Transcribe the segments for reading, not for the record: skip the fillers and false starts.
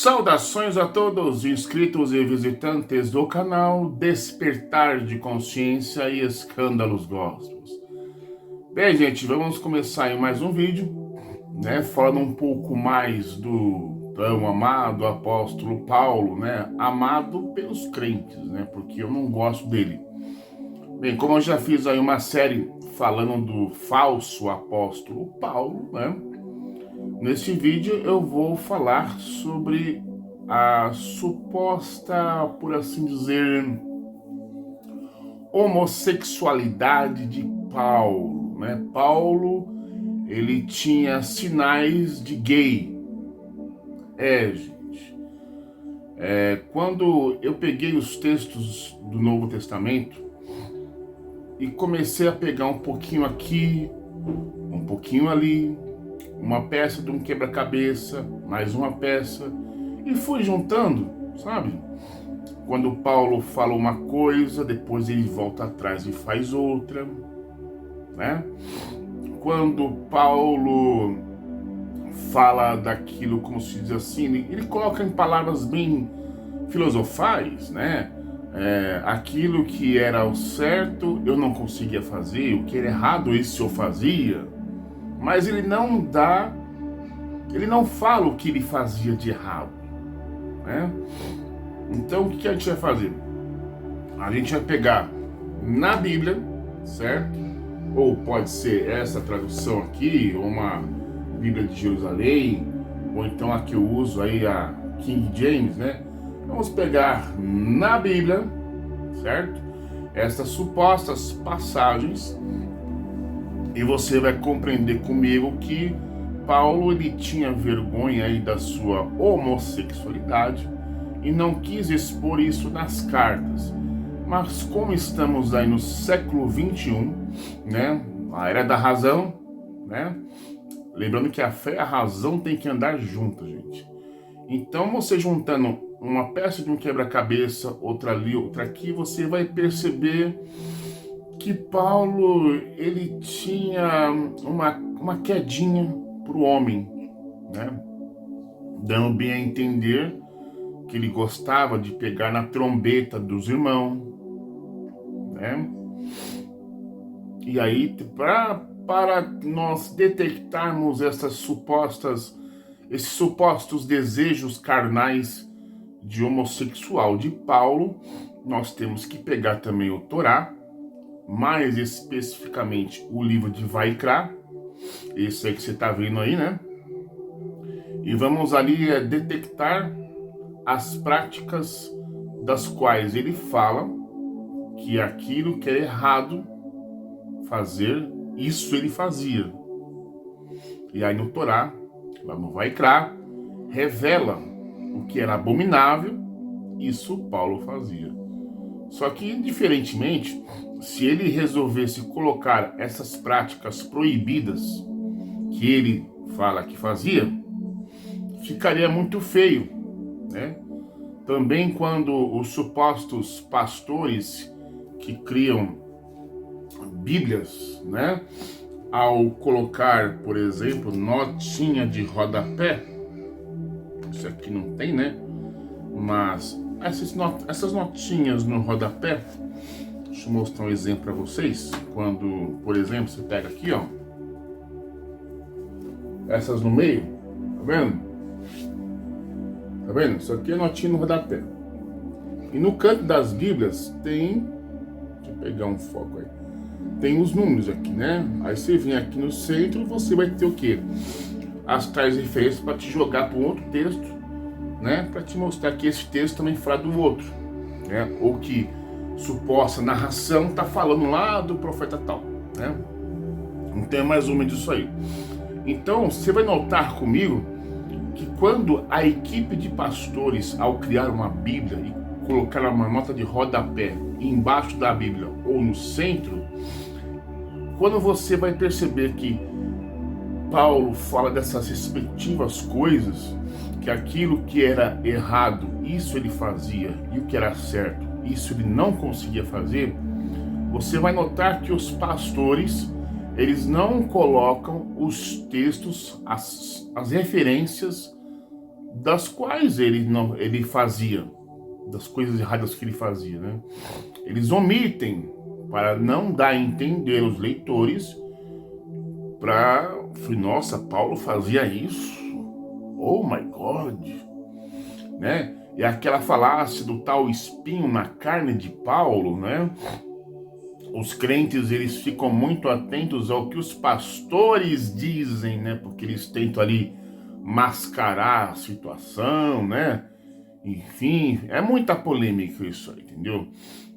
Saudações a todos inscritos e visitantes do canal Despertar de Consciência e Escândalos Gospels. Bem, gente, vamos começar em mais um vídeo, falando um pouco mais do tão amado apóstolo Paulo, amado pelos crentes, porque eu não gosto dele. Bem, como eu já fiz aí uma série falando do falso apóstolo Paulo, nesse vídeo eu vou falar sobre a suposta, por assim dizer, homossexualidade de Paulo, Paulo, ele tinha sinais de gay. Gente. Quando eu peguei os textos do Novo Testamento e comecei a pegar um pouquinho aqui, um pouquinho ali, uma peça de um quebra-cabeça, mais uma peça, e fui juntando, sabe? Quando Paulo fala uma coisa, depois ele volta atrás e faz outra, Quando Paulo fala daquilo, como se diz assim, ele coloca em palavras bem filosofais, aquilo que era o certo eu não conseguia fazer, o que era errado esse eu fazia. Mas ele não fala o que ele fazia de errado, Então o que a gente vai fazer? A gente vai pegar na Bíblia, certo? Ou pode ser essa tradução aqui, ou uma Bíblia de Jerusalém, ou então a que eu uso aí, a King James, Vamos pegar na Bíblia, certo? Essas supostas passagens, e você vai compreender comigo que Paulo ele tinha vergonha aí da sua homossexualidade e não quis expor isso nas cartas. Mas como estamos aí no século 21, a era da razão, Lembrando que a fé e a razão tem que andar juntas, gente. Então você juntando uma peça de um quebra-cabeça, outra ali, outra aqui, você vai perceber que Paulo, ele tinha uma quedinha pro homem, Dando bem a entender que ele gostava de pegar na trombeta dos irmãos, E aí, para nós detectarmos esses supostos desejos carnais de homossexual de Paulo, nós temos que pegar também o Torá, mais especificamente o livro de Vaikra, esse aí que você está vendo aí, E vamos ali detectar as práticas das quais ele fala que aquilo que é errado fazer, isso ele fazia. E aí no Torá, lá no Vaikra, revela o que era abominável, isso Paulo fazia. Só que, diferentemente, se ele resolvesse colocar essas práticas proibidas que ele fala que fazia, ficaria muito feio, Também quando os supostos pastores que criam bíblias, ao colocar, por exemplo, notinha de rodapé, isso aqui não tem, Mas essas notinhas no rodapé, deixa eu mostrar um exemplo para vocês. Quando, por exemplo, você pega aqui, essas no meio, tá vendo? Tá vendo? Isso aqui é notinha no rodapé. E no canto das Bíblias tem, deixa eu pegar um foco aí, tem os números aqui, Aí você vem aqui no centro e você vai ter o quê? As tais referências para te jogar para um outro texto, para te mostrar que esse texto também fala do outro, Ou que suposta narração está falando lá do profeta tal, Então é mais ou menos isso aí. Então você vai notar comigo que quando a equipe de pastores, ao criar uma Bíblia e colocar uma nota de rodapé embaixo da Bíblia ou no centro, quando você vai perceber que Paulo fala dessas respectivas coisas, que aquilo que era errado, isso ele fazia, e o que era certo, isso ele não conseguia fazer, você vai notar que os pastores, eles não colocam os textos, as referências das quais ele fazia, das coisas erradas que ele fazia, né? Eles omitem para não dar a entender aos leitores nossa, Paulo fazia isso? Oh my God! Né? E aquela falácia do tal espinho na carne de Paulo, né? Os crentes, eles ficam muito atentos ao que os pastores dizem, né? Porque eles tentam ali mascarar a situação, né? Enfim, é muita polêmica isso aí, entendeu?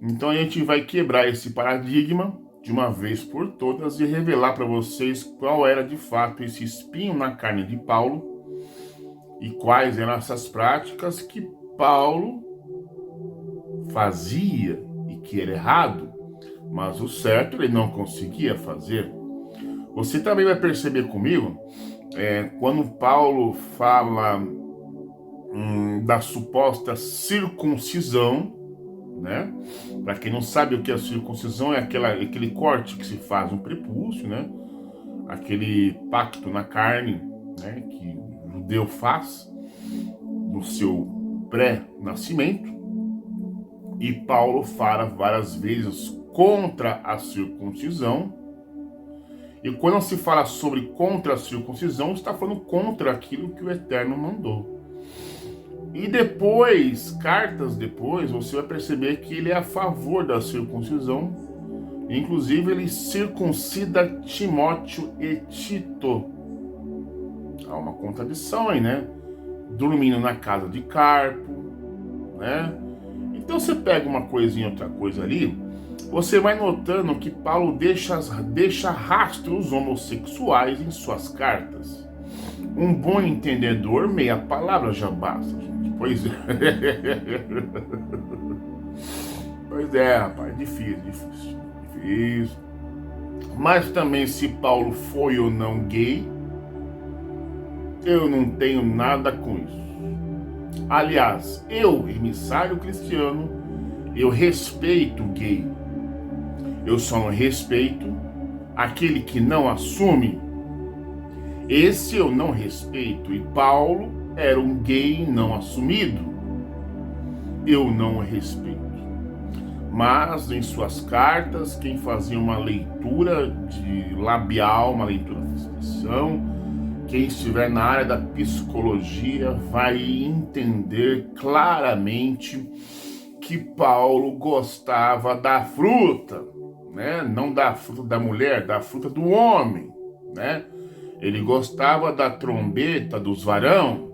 Então a gente vai quebrar esse paradigma de uma vez por todas e revelar para vocês qual era de fato esse espinho na carne de Paulo e quais eram essas práticas que Paulo fazia e que era errado, mas o certo ele não conseguia fazer. Você também vai perceber comigo, quando Paulo fala da suposta circuncisão, né? Para quem não sabe o que é a circuncisão, é aquele corte que se faz no prepúcio, né? Aquele pacto na carne, né? Que o judeu faz no seu pré-nascimento. E Paulo fala várias vezes contra a circuncisão. E quando se fala sobre contra a circuncisão, está falando contra aquilo que o Eterno mandou. E depois, cartas depois, você vai perceber que ele é a favor da circuncisão. Inclusive, ele circuncida Timóteo e Tito. Há uma contradição aí, né? Dormindo na casa de Carpo, né? Então você pega uma coisinha, outra coisa ali, você vai notando que Paulo deixa rastros homossexuais em suas cartas. Um bom entendedor, meia palavra já basta, gente. Pois é. Pois é, rapaz, difícil. Mas também se Paulo foi ou não gay, eu não tenho nada com isso. Aliás, eu, emissário cristiano, eu respeito o gay. Eu só não respeito aquele que não assume. Esse eu não respeito. E Paulo era um gay não assumido. Eu não o respeito. Mas em suas cartas, quem fazia uma leitura de labial, uma leitura de expressão, quem estiver na área da psicologia vai entender claramente que Paulo gostava da fruta, né? Não da fruta da mulher, da fruta do homem, né? Ele gostava da trombeta dos varão,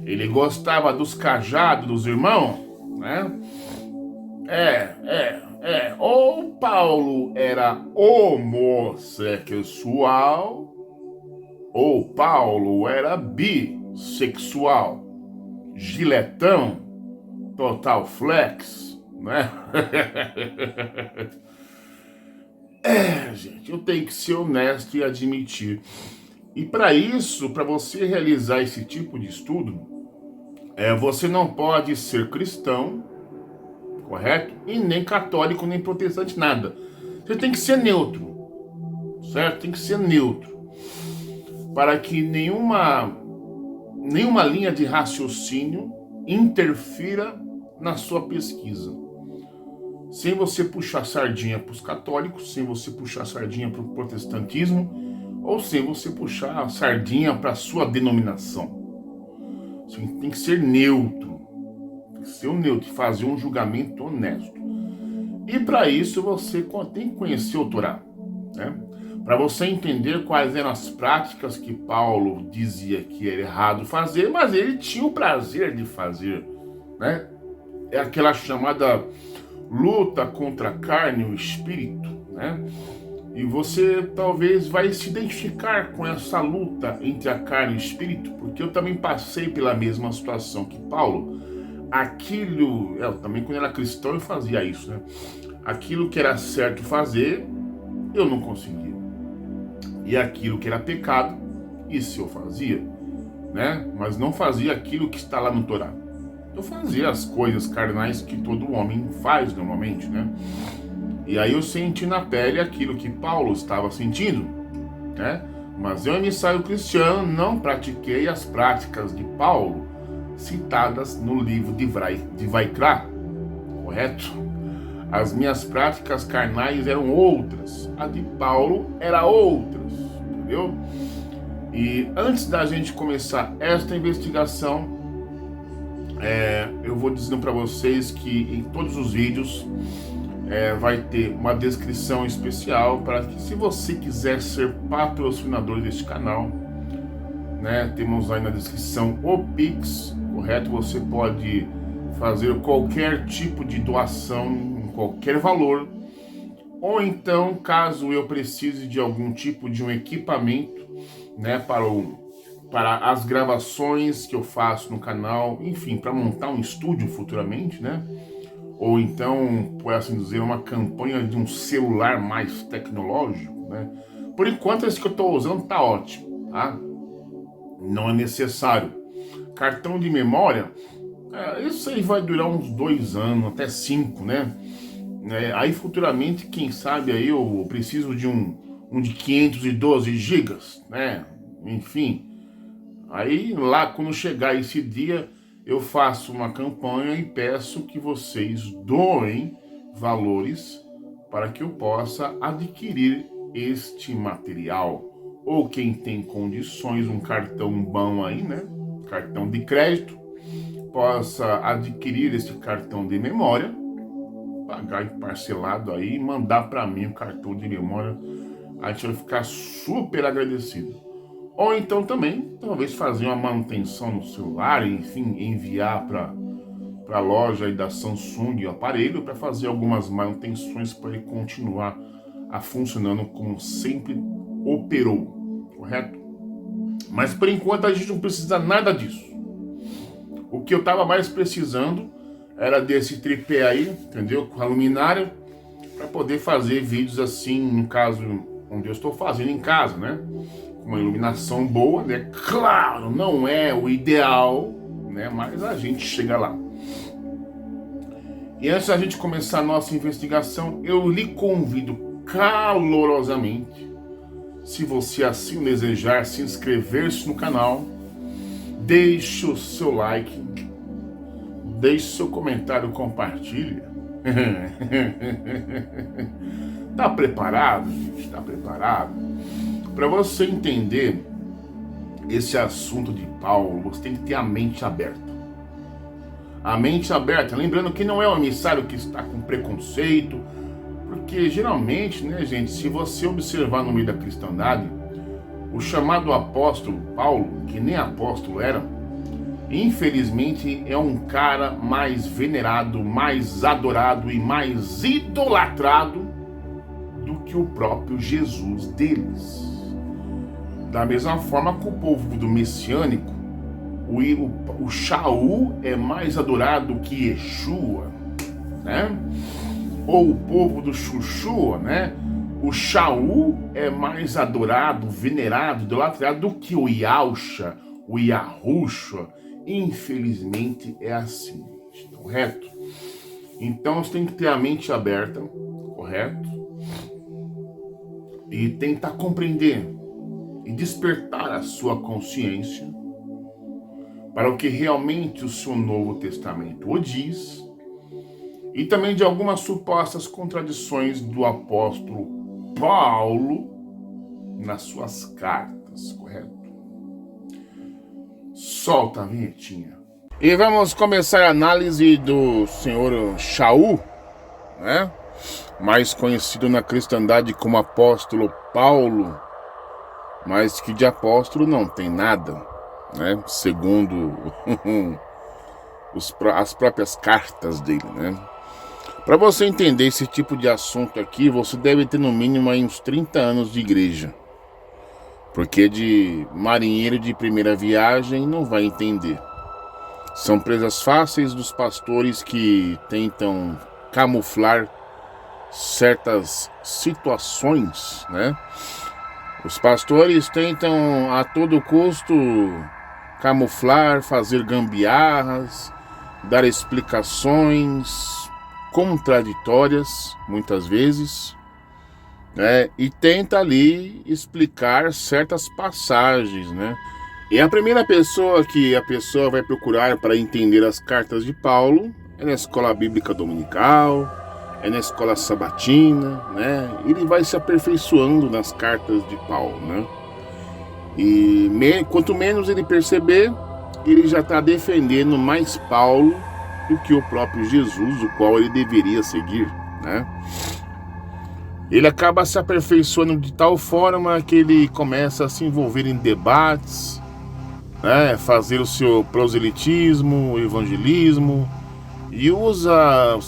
ele gostava dos cajados dos irmãos, né? Ou Paulo era homossexual, ou Paulo era bissexual, giletão, total flex, né? Gente, eu tenho que ser honesto e admitir. E para isso, para você realizar esse tipo de estudo, você não pode ser cristão, correto? E nem católico, nem protestante, nada. Você tem que ser neutro, certo? Tem que ser neutro. Para que nenhuma linha de raciocínio interfira na sua pesquisa. Sem você puxar sardinha para os católicos, sem você puxar sardinha para o protestantismo, ou sem você puxar a sardinha para a sua denominação. Você tem que ser neutro. Tem que ser neutro, fazer um julgamento honesto. E para isso você tem que conhecer o Torá, né? Para você entender quais eram as práticas que Paulo dizia que era errado fazer, mas ele tinha o prazer de fazer, né? É aquela chamada luta contra a carne e o espírito, né? E você talvez vai se identificar com essa luta entre a carne e o espírito, porque eu também passei pela mesma situação que Paulo. Eu também quando era cristão eu fazia isso, né? Aquilo que era certo fazer, eu não conseguia. E aquilo que era pecado, isso eu fazia, né? Mas não fazia aquilo que está lá no Torá. Eu fazia as coisas carnais que todo homem faz normalmente, né? E aí eu senti na pele aquilo que Paulo estava sentindo, né? Mas eu, emissário cristiano, não pratiquei as práticas de Paulo, citadas no livro de Vaikra, correto? As minhas práticas carnais eram outras, a de Paulo era outras, entendeu? E antes da gente começar esta investigação, eu vou dizendo para vocês que em todos os vídeos vai ter uma descrição especial para que, se você quiser ser patrocinador deste canal, né, temos aí na descrição o Pix, correto? Você pode fazer qualquer tipo de doação em qualquer valor, ou então, caso eu precise de algum tipo de um equipamento, né, para as gravações que eu faço no canal, enfim, para montar um estúdio futuramente, né? Ou então, por assim dizer, uma campanha de um celular mais tecnológico, né? Por enquanto, esse que eu estou usando tá ótimo, tá? Não é necessário. Cartão de memória, isso aí vai durar uns 2 anos, até 5, né? Aí futuramente, quem sabe, aí eu preciso de um de 512 gigas, né? Enfim, aí lá quando chegar esse dia, eu faço uma campanha e peço que vocês doem valores para que eu possa adquirir este material. Ou quem tem condições, um cartão bom aí, né? Cartão de crédito, possa adquirir esse cartão de memória, pagar parcelado aí e mandar para mim o cartão de memória. A gente vai ficar super agradecido. Ou então também, talvez fazer uma manutenção no celular, enfim, enviar para a loja aí da Samsung o aparelho para fazer algumas manutenções para ele continuar funcionando como sempre operou, correto? Mas por enquanto a gente não precisa nada disso. O que eu estava mais precisando era desse tripé aí, entendeu? Com a luminária, para poder fazer vídeos assim, no caso onde eu estou fazendo em casa, né? Com uma iluminação boa, né? Claro, não é o ideal, né? Mas a gente chega lá. E antes da gente começar a nossa investigação, eu lhe convido calorosamente, se você assim desejar, se inscrever-se no canal, deixe o seu like, deixe seu comentário, compartilhe. Tá preparado, gente? Tá preparado? Para você entender esse assunto de Paulo, você tem que ter a mente aberta. A mente aberta, lembrando que não é um emissário que está com preconceito, porque geralmente, né, gente, se você observar no meio da cristandade, o chamado apóstolo Paulo, que nem apóstolo era, infelizmente é um cara mais venerado, mais adorado e mais idolatrado do que o próprio Jesus deles. Da mesma forma que o povo do messiânico, o Shaul é mais adorado que Yeshua, né? Ou o povo do Chuchua, né? O Shaul é mais adorado, venerado, idolatrado do que o Yahusha, o Yahusha. Infelizmente é assim, correto? Então você tem que ter a mente aberta, correto? E tentar compreender e despertar a sua consciência para o que realmente o seu Novo Testamento o diz, e também de algumas supostas contradições do apóstolo Paulo nas suas cartas, correto? Solta a vinhetinha. E vamos começar a análise do senhor Shaul, né? Mais conhecido na cristandade como apóstolo Paulo, mas que de apóstolo não tem nada, né? Segundo as próprias cartas dele, né? Para você entender esse tipo de assunto aqui, você deve ter no mínimo aí uns 30 anos de igreja. Porque de marinheiro de primeira viagem não vai entender. São presas fáceis dos pastores que tentam camuflar certas situações, né? Os pastores tentam a todo custo camuflar, fazer gambiarras, dar explicações contraditórias, muitas vezes, né? E tenta ali explicar certas passagens, né? E a primeira pessoa que a pessoa vai procurar para entender as cartas de Paulo é na escola bíblica dominical, é na escola sabatina, né? Ele vai se aperfeiçoando nas cartas de Paulo, né? E quanto menos ele perceber, ele já está defendendo mais Paulo do que o próprio Jesus, o qual ele deveria seguir, né? Ele acaba se aperfeiçoando de tal forma que ele começa a se envolver em debates, né? Fazer o seu proselitismo, evangelismo, e usa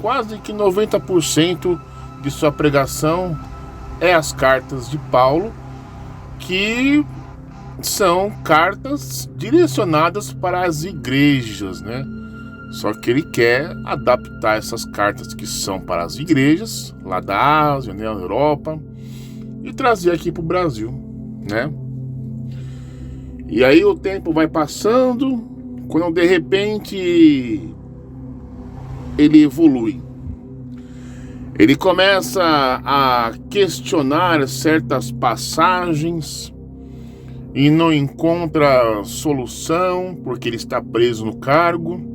quase que 90% de sua pregação é as cartas de Paulo, que são cartas direcionadas para as igrejas, né? Só que ele quer adaptar essas cartas que são para as igrejas, lá da Ásia, né, Europa, e trazer aqui para o Brasil, né? E aí o tempo vai passando, quando de repente ele evolui. Ele começa a questionar certas passagens e não encontra solução, porque ele está preso no cargo,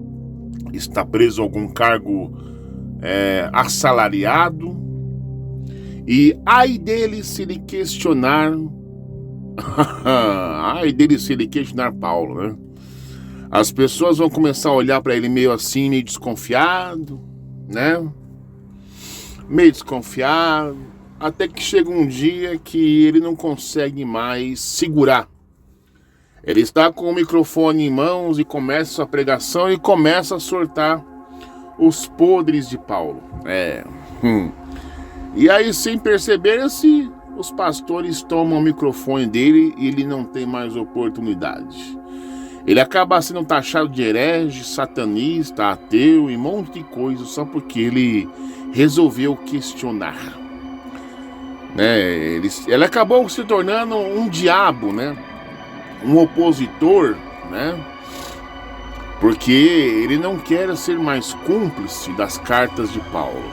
está preso a algum cargo assalariado, e ai dele se ele questionar ai dele se ele questionar Paulo, né? As pessoas vão começar a olhar para ele meio assim, meio desconfiado, né? Meio desconfiado, até que chega um dia que ele não consegue mais segurar. Ele está com o microfone em mãos e começa sua pregação e começa a soltar os podres de Paulo. E aí, sem perceber-se, os pastores tomam o microfone dele e ele não tem mais oportunidade. Ele acaba sendo taxado de herege, satanista, ateu e um monte de coisa só porque ele resolveu questionar. Ele acabou se tornando um diabo, né? Um opositor, né? Porque ele não quer ser mais cúmplice das cartas de Paulo.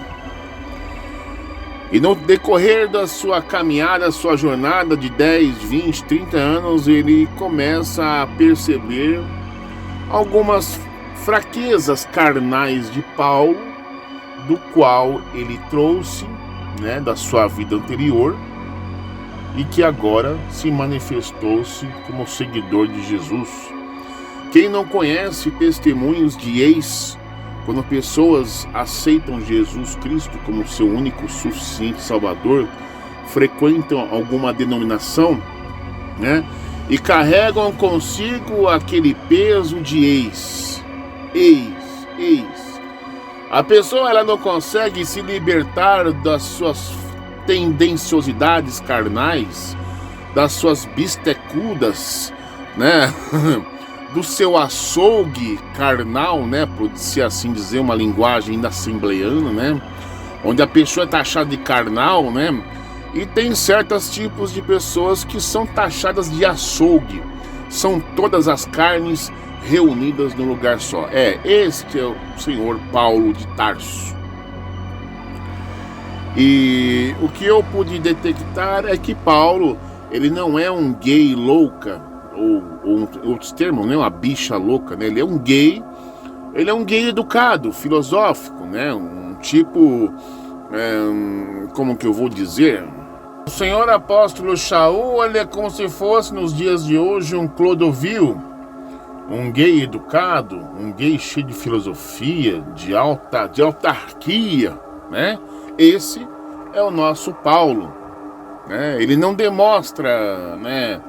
E no decorrer da sua caminhada, sua jornada de 10, 20, 30 anos, ele começa a perceber algumas fraquezas carnais de Paulo, do qual ele trouxe, né, da sua vida anterior, e que agora se manifestou-se como seguidor de Jesus. Quem não conhece testemunhos de quando pessoas aceitam Jesus Cristo como seu único suficiente Salvador, frequentam alguma denominação, né, e carregam consigo aquele peso de ex. A pessoa ela não consegue se libertar das suas tendenciosidades carnais, das suas bistecudas, né? Do seu açougue carnal, né? Por se assim dizer, uma linguagem da assembleiana, né? Onde a pessoa é taxada de carnal, né? E tem certos tipos de pessoas que são taxadas de açougue. São todas as carnes reunidas num lugar só. Este é o senhor Paulo de Tarso. E o que eu pude detectar é que Paulo, ele não é um gay louca, ou outros termos, né? Uma bicha louca, né? Ele é um gay educado, filosófico, né? Um tipo, como que eu vou dizer? O senhor apóstolo Shaul, ele é como se fosse nos dias de hoje um Clodovil, um gay educado, um gay cheio de filosofia, de autarquia, né? Esse é o nosso Paulo, né? Ele não demonstra, né,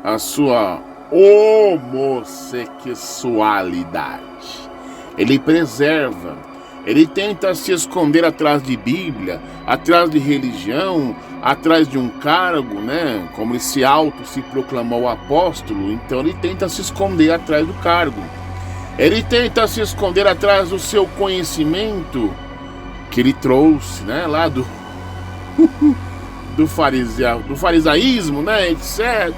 a sua homossexualidade. Ele preserva. Ele tenta se esconder atrás de Bíblia, atrás de religião, atrás de um cargo, né? Como ele se proclamou apóstolo, então ele tenta se esconder atrás do cargo. Ele tenta se esconder atrás do seu conhecimento que ele trouxe, né? Lá do farisaísmo, né? Etc.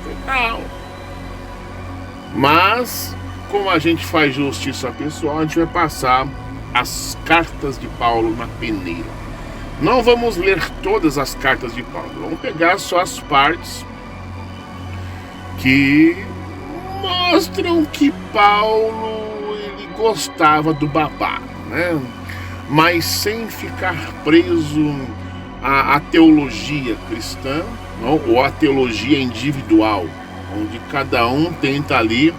Mas, como a gente faz justiça pessoal, a gente vai passar as cartas de Paulo na peneira. Não vamos ler todas as cartas de Paulo. Vamos pegar só as partes que mostram que Paulo ele gostava do babado, né? Mas sem ficar preso à teologia cristã, não? Ou à teologia individual, onde cada um tenta ali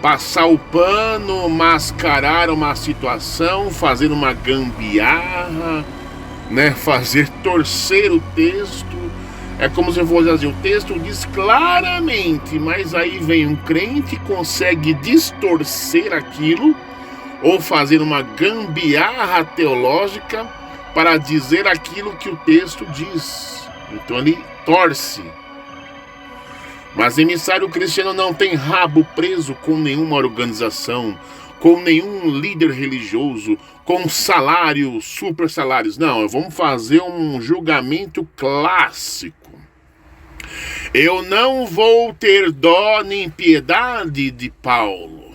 passar o pano, mascarar uma situação, fazer uma gambiarra, né? Fazer torcer o texto. É como se fosse assim, o texto diz claramente, mas aí vem um crente e consegue distorcer aquilo ou fazer uma gambiarra teológica para dizer aquilo que o texto diz. Então ele torce. Mas emissário cristiano não tem rabo preso com nenhuma organização, com nenhum líder religioso, com salários, super salários. Não, vamos fazer um julgamento clássico. Eu não vou ter dó nem piedade de Paulo.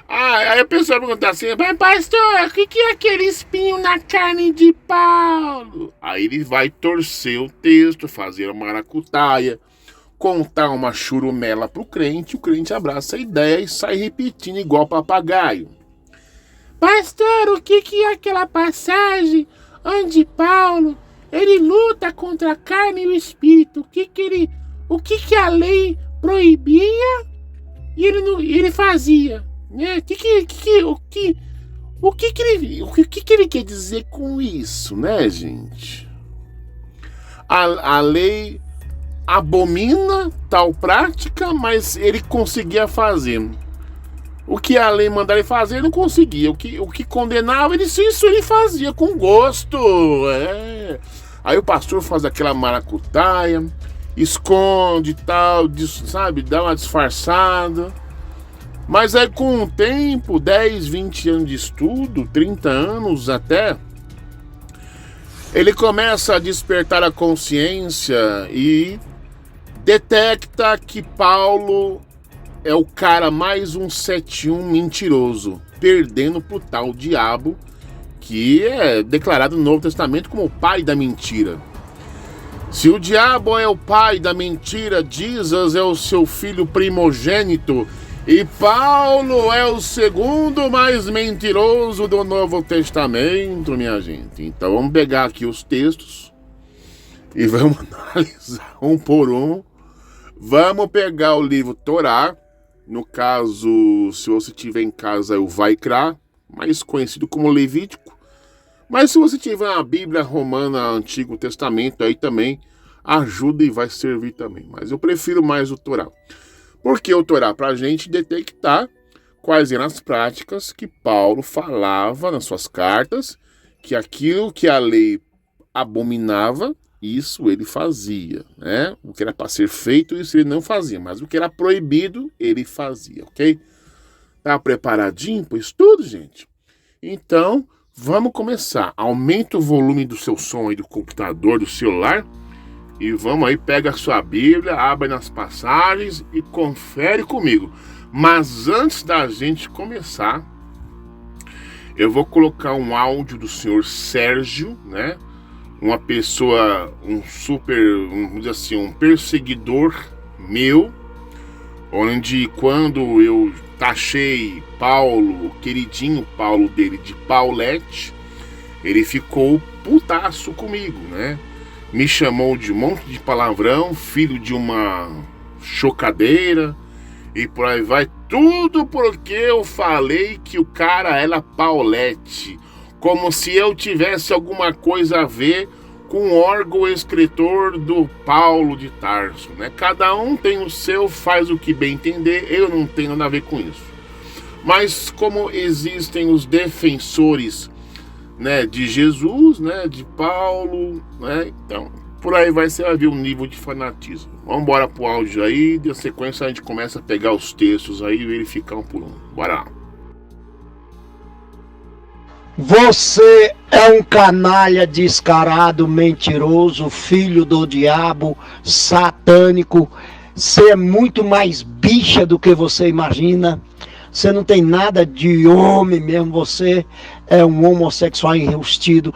Aí a pessoa pergunta assim, mas pastor, o que é aquele espinho na carne de Paulo? Aí ele vai torcer o texto, fazer uma maracutaia, contar uma churumela pro crente, o crente abraça a ideia e sai repetindo igual papagaio. Pastor, o que é aquela passagem onde Paulo, ele luta contra a carne e o espírito? O que a lei proibia e ele fazia? Né? O que ele quer dizer com isso, né, gente? A lei abomina tal prática, mas ele conseguia fazer. O que a lei mandava ele fazer, ele não conseguia. O que condenava, isso ele fazia com gosto. Aí o pastor faz aquela maracutaia, esconde e tal, sabe, dá uma disfarçada. Mas aí com o tempo, 10, 20 anos de estudo, 30 anos até, ele começa a despertar a consciência e detecta que Paulo é o cara mais um 71 mentiroso, perdendo pro tal diabo, que é declarado no Novo Testamento como o pai da mentira. Se o diabo é o pai da mentira, Jesus é o seu filho primogênito, e Paulo é o segundo mais mentiroso do Novo Testamento, minha gente. Então vamos pegar aqui os textos e vamos analisar um por um. Vamos pegar o livro Torá, no caso, se você tiver em casa, é o Vaikra, mais conhecido como Levítico. Mas se você tiver uma Bíblia Romana, Antigo Testamento, aí também ajuda e vai servir também. Mas eu prefiro mais o Torá. Porque o Torá para a gente detectar quais eram as práticas que Paulo falava nas suas cartas, que aquilo que a lei abominava, isso ele fazia, né? O que era para ser feito, isso ele não fazia, mas o que era proibido, ele fazia, ok? Tá preparadinho para o estudo, gente? Então, vamos começar. Aumenta o volume do seu som aí do computador, do celular. E vamos aí, pega a sua Bíblia, abre nas passagens e confere comigo. Mas antes da gente começar, eu vou colocar um áudio do senhor Sérgio, né? Uma pessoa, vamos dizer assim, um perseguidor meu, onde quando eu taxei Paulo, o queridinho Paulo dele de Paulette, ele ficou putaço comigo, né? Me chamou de um monte de palavrão, filho de uma chocadeira, e por aí vai. Tudo porque eu falei que o cara era Paulette, como se eu tivesse alguma coisa a ver com o órgão escritor do Paulo de Tarso, né? Cada um tem o seu, faz o que bem entender, eu não tenho nada a ver com isso. Mas como existem os defensores, né, de Jesus, né, de Paulo, né, então por aí você vai ver um nível de fanatismo. Vamos embora pro áudio aí, de sequência a gente começa a pegar os textos aí e verificar um por um. Bora lá. Você é um canalha descarado, mentiroso, filho do diabo, satânico. Você é muito mais bicha do que você imagina. Você não tem nada de homem mesmo. Você é um homossexual enrustido,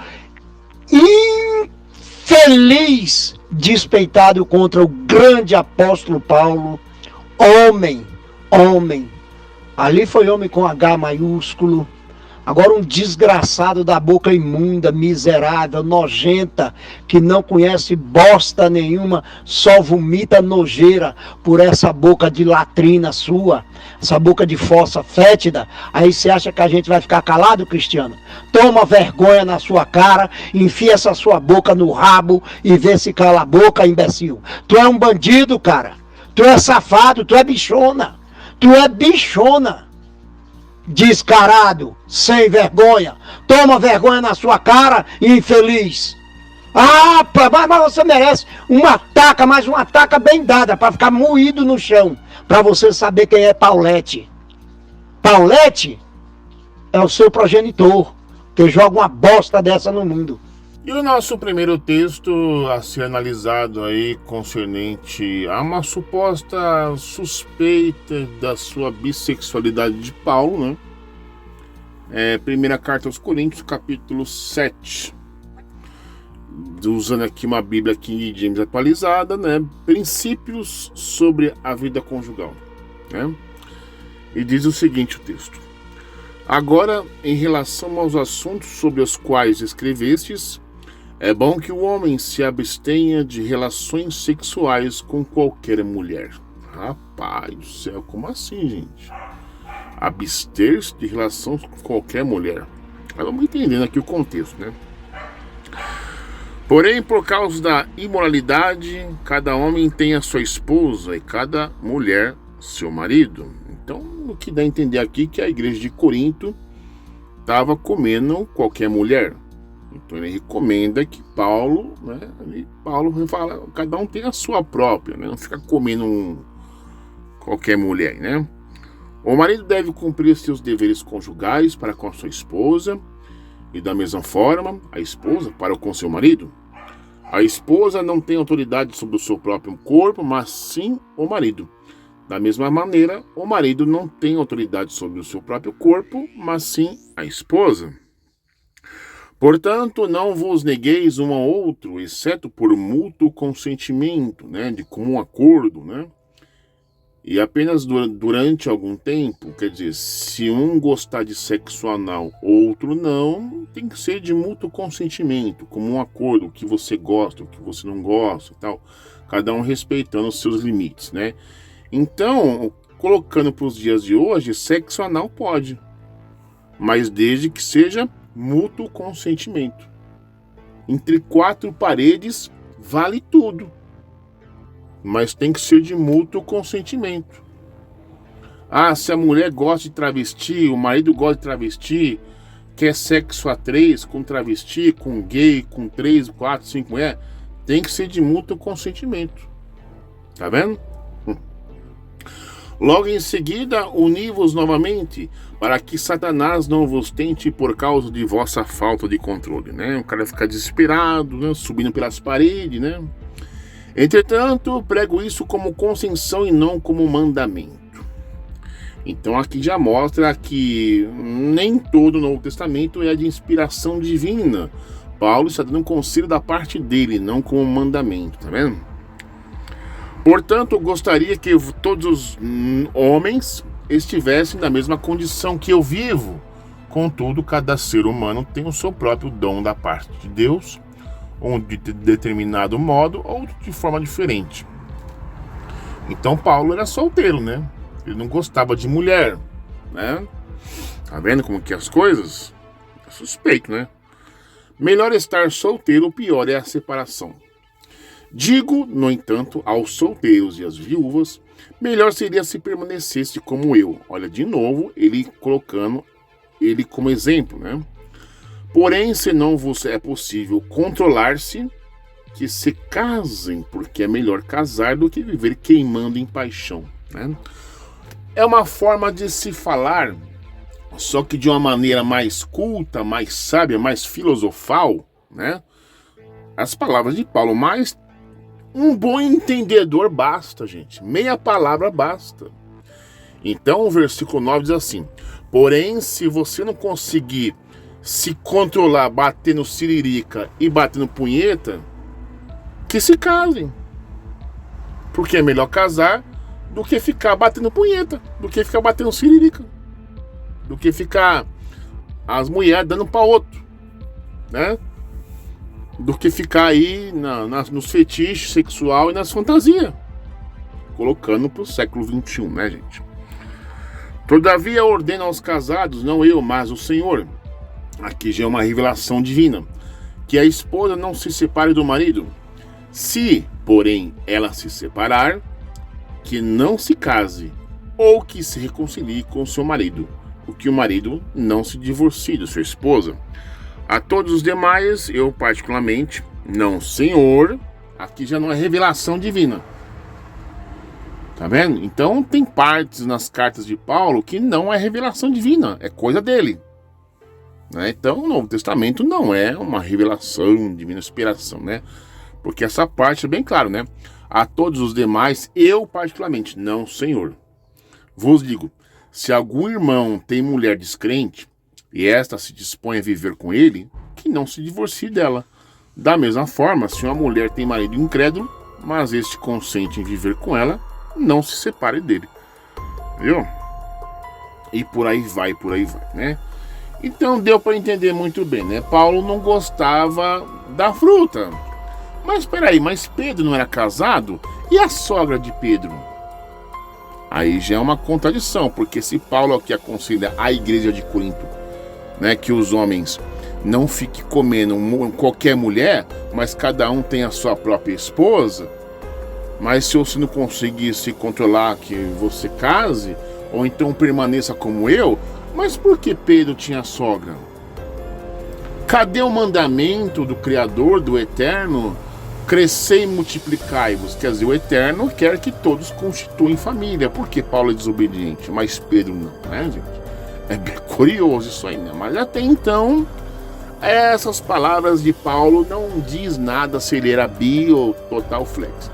infeliz despeitado contra o grande apóstolo Paulo, homem, ali foi homem com H maiúsculo. Agora um desgraçado da boca imunda, miserável, nojenta, que não conhece bosta nenhuma, só vomita nojeira por essa boca de latrina sua, essa boca de fossa fétida. Aí você acha que a gente vai ficar calado, Cristiano? Toma vergonha na sua cara, enfia essa sua boca no rabo e vê se cala a boca, imbecil. Tu é um bandido, cara. Tu é safado, tu é bichona. Tu é bichona. Descarado, sem vergonha, toma vergonha na sua cara, infeliz. Ah, mas você merece uma taca, mas uma taca bem dada, para ficar moído no chão, para você saber quem é Paulette. Paulette é o seu progenitor, que joga uma bosta dessa no mundo. E o nosso primeiro texto a ser analisado aí concernente a uma suposta suspeita da sua bissexualidade de Paulo, né? Primeira carta aos Coríntios, capítulo 7. Usando aqui uma Bíblia King James atualizada, né? Princípios sobre a vida conjugal, né? E diz o seguinte o texto: agora, em relação aos assuntos sobre os quais escrevestes, é bom que o homem se abstenha de relações sexuais com qualquer mulher. Rapaz do céu, como assim, gente? Abster-se de relações com qualquer mulher. Mas vamos entendendo aqui o contexto, né? Porém, por causa da imoralidade, cada homem tem a sua esposa e cada mulher seu marido. Então, o que dá a entender aqui é que a igreja de Corinto estava comendo qualquer mulher. Então ele recomenda que Paulo, né? Paulo fala, cada um tem a sua própria, né? Não fica comendo qualquer mulher, né? O marido deve cumprir seus deveres conjugais para com a sua esposa, e da mesma forma, a esposa para com seu marido. A esposa não tem autoridade sobre o seu próprio corpo, mas sim o marido. Da mesma maneira, o marido não tem autoridade sobre o seu próprio corpo, mas sim a esposa. Portanto, não vos negueis um ao outro, exceto por mútuo consentimento, né, de comum acordo, né? E apenas durante algum tempo, quer dizer, se um gostar de sexo anal, outro não, tem que ser de mútuo consentimento, comum acordo, o que você gosta, o que você não gosta e tal, cada um respeitando os seus limites, né? Então, colocando para os dias de hoje, sexo anal pode, mas desde que seja mútuo consentimento. Entre quatro paredes vale tudo, mas tem que ser de mútuo consentimento. Ah, se a mulher gosta de travesti, o marido gosta de travesti, quer sexo a três com travesti, com gay, com 3, 4, 5 mulheres, tem que ser de mútuo consentimento. Tá vendo? Logo em seguida, uni-vos novamente, para que Satanás não vos tente por causa de vossa falta de controle, né? O cara fica desesperado, né? Subindo pelas paredes, né? Entretanto, prego isso como concessão e não como mandamento. Então aqui já mostra que nem todo o Novo Testamento é de inspiração divina. Paulo está dando um conselho da parte dele, não como mandamento, tá vendo? Portanto, gostaria que todos os homens estivessem na mesma condição que eu vivo. Contudo, cada ser humano tem o seu próprio dom da parte de Deus, ou de determinado modo, ou de forma diferente. Então, Paulo era solteiro, né? Ele não gostava de mulher, né? Tá vendo como que é as coisas? É suspeito, né? Melhor estar solteiro, pior é a separação. Digo, no entanto, aos solteiros e às viúvas, melhor seria se permanecesse como eu. Olha, de novo, ele colocando ele como exemplo, né? Porém, se não vos é possível controlar-se, que se casem, porque é melhor casar do que viver queimando em paixão, né? É uma forma de se falar, só que de uma maneira mais culta, mais sábia, mais filosofal, né? As palavras de Paulo, mas um bom entendedor basta, gente. Meia palavra basta. Então o versículo 9 diz assim: porém, se você não conseguir se controlar, bater no siririca e bater no punheta, que se casem. Porque é melhor casar do que ficar batendo punheta, do que ficar batendo siririca, do que ficar as mulheres dando pra outro, né? Do que ficar aí nos fetiches sexual e nas fantasias, colocando pro século XXI, né, gente? Todavia ordena aos casados, não eu, mas o Senhor, aqui já é uma revelação divina, que a esposa não se separe do marido. Se, porém, ela se separar, que não se case, ou que se reconcilie com seu marido, porque o marido não se divorcie de sua esposa. A todos os demais, eu particularmente, não, Senhor, aqui já não é revelação divina. Tá vendo? Então tem partes nas cartas de Paulo que não é revelação divina, é coisa dele. Né? Então o Novo Testamento não é uma revelação divina, inspiração, né? Porque essa parte é bem claro, né? A todos os demais, eu particularmente, não, Senhor. Vos digo, se algum irmão tem mulher descrente, e esta se dispõe a viver com ele, que não se divorcie dela. Da mesma forma, se uma mulher tem marido incrédulo, mas este consente em viver com ela, não se separe dele. Viu? E por aí vai, né? Então deu para entender muito bem, né? Paulo não gostava da fruta. Mas peraí, mas Pedro não era casado? E a sogra de Pedro? Aí já é uma contradição, porque se Paulo aqui aconselha a igreja de Corinto, né, que os homens não fiquem comendo qualquer mulher, mas cada um tem a sua própria esposa, mas se você não conseguir se controlar, que você case, ou então permaneça como eu, mas por que Pedro tinha sogra? Cadê o mandamento do Criador, do Eterno? Crescei e multiplicai-vos. Quer dizer, o Eterno quer que todos constituem família. Por que Paulo é desobediente, mas Pedro não, né, gente? É bem curioso isso aí, né? Mas até então, essas palavras de Paulo não diz nada se ele era bi ou total flex.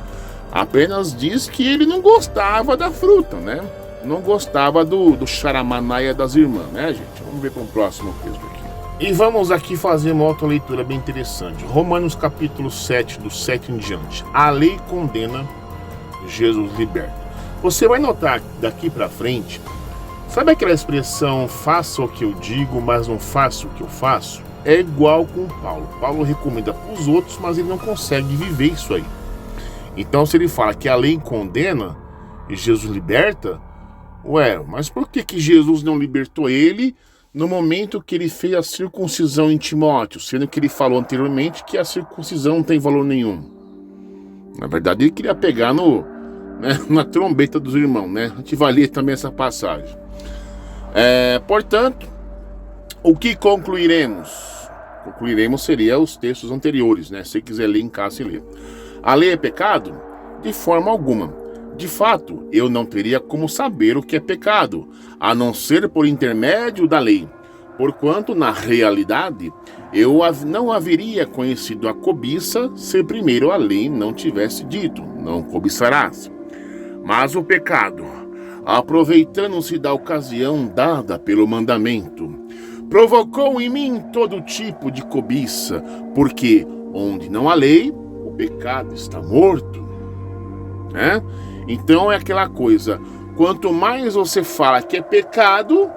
Apenas diz que ele não gostava da fruta, né? Não gostava do charamanaia das irmãs, né, gente? Vamos ver para o próximo texto aqui. E vamos aqui fazer uma outra leitura bem interessante. Romanos capítulo 7, do 7 em diante. A lei condena, Jesus liberta. Você vai notar daqui para frente, sabe aquela expressão, faça o que eu digo, mas não faça o que eu faço? É igual com Paulo. Paulo recomenda para os outros, mas ele não consegue viver isso aí. Então se ele fala que a lei condena e Jesus liberta, mas por que Jesus não libertou ele no momento que ele fez a circuncisão em Timóteo, sendo que ele falou anteriormente que a circuncisão não tem valor nenhum? Na verdade, ele queria pegar na trombeta dos irmãos, né? A gente vai ler também essa passagem. Portanto, o que concluiremos? Concluiremos seria os textos anteriores, né? Se você quiser ler em casa, se lê. A lei é pecado? De forma alguma. De fato, eu não teria como saber o que é pecado, a não ser por intermédio da lei. Porquanto, na realidade, eu não haveria conhecido a cobiça se primeiro a lei não tivesse dito, não cobiçarás. Mas o pecado, aproveitando-se da ocasião dada pelo mandamento, provocou em mim todo tipo de cobiça, porque onde não há lei, o pecado está morto. Né? Então é aquela coisa, quanto mais você fala que é pecado,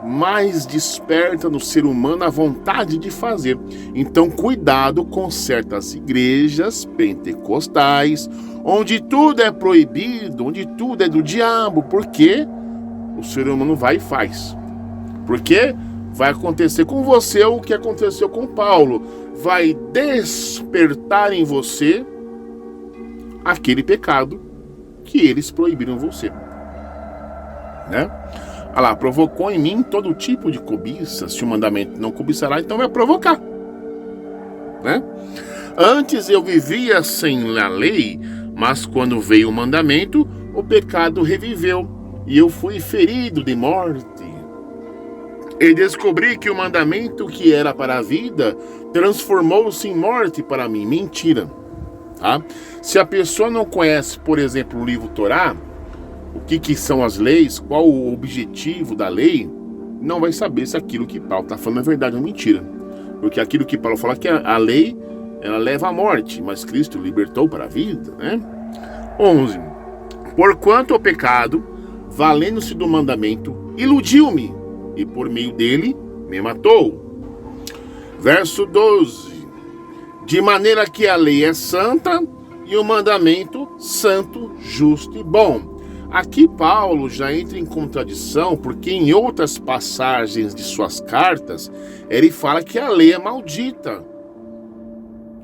mais desperta no ser humano a vontade de fazer. Então cuidado com certas igrejas pentecostais, onde tudo é proibido, onde tudo é do diabo, porque o ser humano vai e faz. Porque vai acontecer com você o que aconteceu com Paulo, vai despertar em você aquele pecado que eles proibiram você, né? Olha lá, provocou em mim todo tipo de cobiça. Se o mandamento não cobiçará, então vai provocar, né? Antes eu vivia sem a lei, mas quando veio o mandamento, o pecado reviveu e eu fui ferido de morte. E descobri que o mandamento que era para a vida transformou-se em morte para mim. Mentira. Tá? Se a pessoa não conhece, por exemplo, o livro Torá, o que são as leis, qual o objetivo da lei, não vai saber se aquilo que Paulo está falando é verdade ou mentira. Porque aquilo que Paulo fala que a lei ela leva à morte, mas Cristo libertou para a vida, né? 11. Porquanto o pecado, valendo-se do mandamento, iludiu-me, e por meio dele me matou. Verso 12. De maneira que a lei é santa e o mandamento santo, justo e bom. Aqui Paulo já entra em contradição, porque em outras passagens de suas cartas, ele fala que a lei é maldita.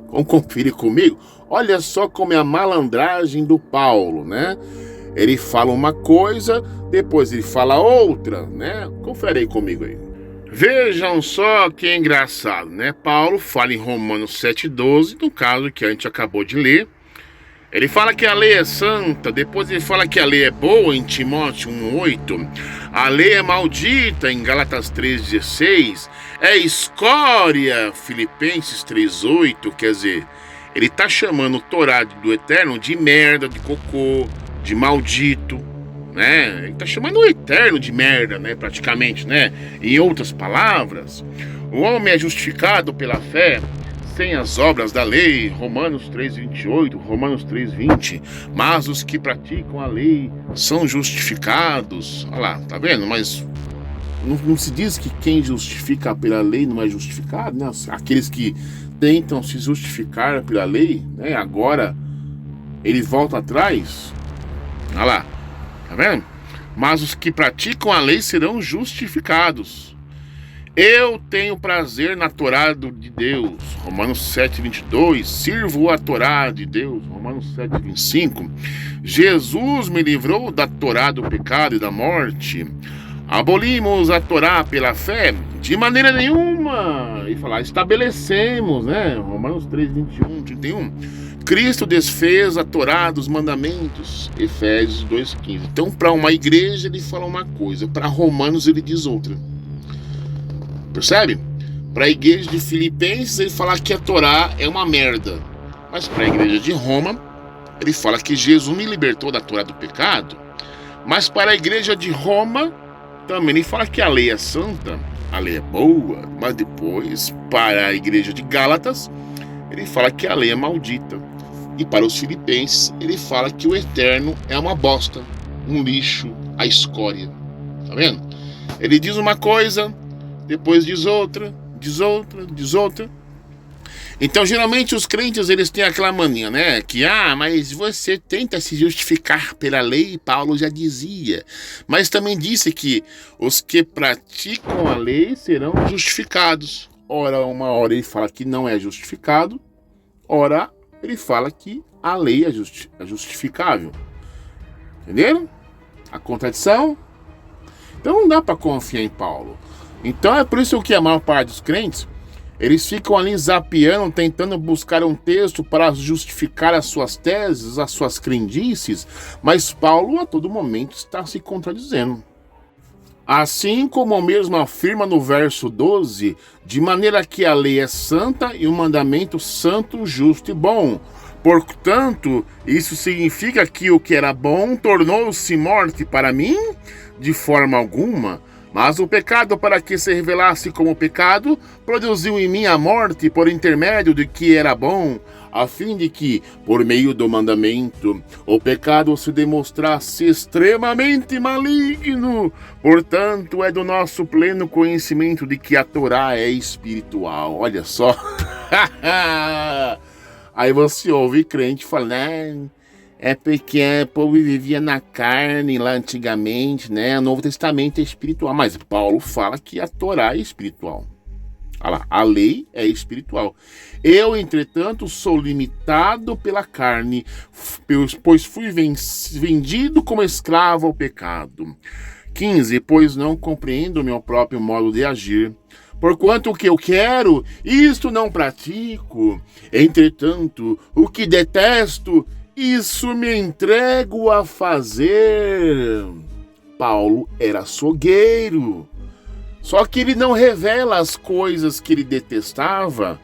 Vamos conferir comigo? Olha só como é a malandragem do Paulo, né? Ele fala uma coisa, depois ele fala outra, né? Confere aí comigo aí. Vejam só que é engraçado, né? Paulo fala em Romanos 7,12, no caso que a gente acabou de ler. Ele fala que a lei é santa, depois ele fala que a lei é boa em Timóteo 1,8. A lei é maldita em Gálatas 3,16. É escória, Filipenses 3,8. Quer dizer, ele está chamando o Torá do Eterno de merda, de cocô, de maldito, né? Ele está chamando o Eterno de merda, né? Praticamente, né? Em outras palavras, o homem é justificado pela fé sem as obras da lei, Romanos 3,28, Romanos 3,20, mas os que praticam a lei são justificados. Olha lá, tá vendo? Mas não se diz que quem justifica pela lei não é justificado, né? Aqueles que tentam se justificar pela lei, né? Agora ele volta atrás. Olha lá, tá vendo? Mas os que praticam a lei serão justificados. Eu tenho prazer na Torá de Deus, Romanos 7,22. Sirvo a Torá de Deus, Romanos 7,25. Jesus me livrou da Torá do pecado e da morte. Abolimos a Torá pela fé? De maneira nenhuma. E falar, estabelecemos, né? Romanos 3,21, 31. Cristo desfez a Torá dos mandamentos, Efésios 2,15. Então, para uma igreja ele fala uma coisa, para Romanos ele diz outra. Percebe? Para a igreja de Filipenses ele fala que a Torá é uma merda. Mas para a igreja de Roma ele fala que Jesus me libertou da Torá do pecado. Mas para a igreja de Roma também ele fala que a lei é santa, a lei é boa. Mas depois para a igreja de Gálatas ele fala que a lei é maldita. E para os filipenses ele fala que o eterno é uma bosta, um lixo, a escória. Tá vendo? Ele diz uma coisa, depois diz outra, diz outra, diz outra. Então, geralmente, os crentes, eles têm aquela mania, né? Que, mas você tenta se justificar pela lei, Paulo já dizia. Mas também disse que os que praticam a lei serão justificados. Ora, uma hora ele fala que não é justificado, ora, ele fala que a lei é justificável. Entenderam? A contradição? Então, não dá para confiar em Paulo. Então é por isso que a maior parte dos crentes, eles ficam ali zapeando, tentando buscar um texto para justificar as suas teses, as suas crendices, mas Paulo a todo momento está se contradizendo. Assim como mesmo afirma no verso 12, de maneira que a lei é santa e o mandamento santo, justo e bom. Portanto, isso significa que o que era bom tornou-se morte para mim? De forma alguma. Mas o pecado, para que se revelasse como pecado, produziu em mim a morte por intermédio do que era bom, a fim de que, por meio do mandamento, o pecado se demonstrasse extremamente maligno. Portanto, é do nosso pleno conhecimento de que a Torá é espiritual. Olha só. Aí você ouve crente falando, é porque o povo vivia na carne lá antigamente, né? O Novo Testamento é espiritual. Mas Paulo fala que a Torá é espiritual. Olha lá, a lei é espiritual. Eu, entretanto, sou limitado pela carne, pois fui vendido como escravo ao pecado. 15. Pois não compreendo o meu próprio modo de agir. Porquanto o que eu quero, isto não pratico. Entretanto, o que detesto, isso me entrego a fazer. Paulo era açougueiro. Só que ele não revela as coisas que ele detestava.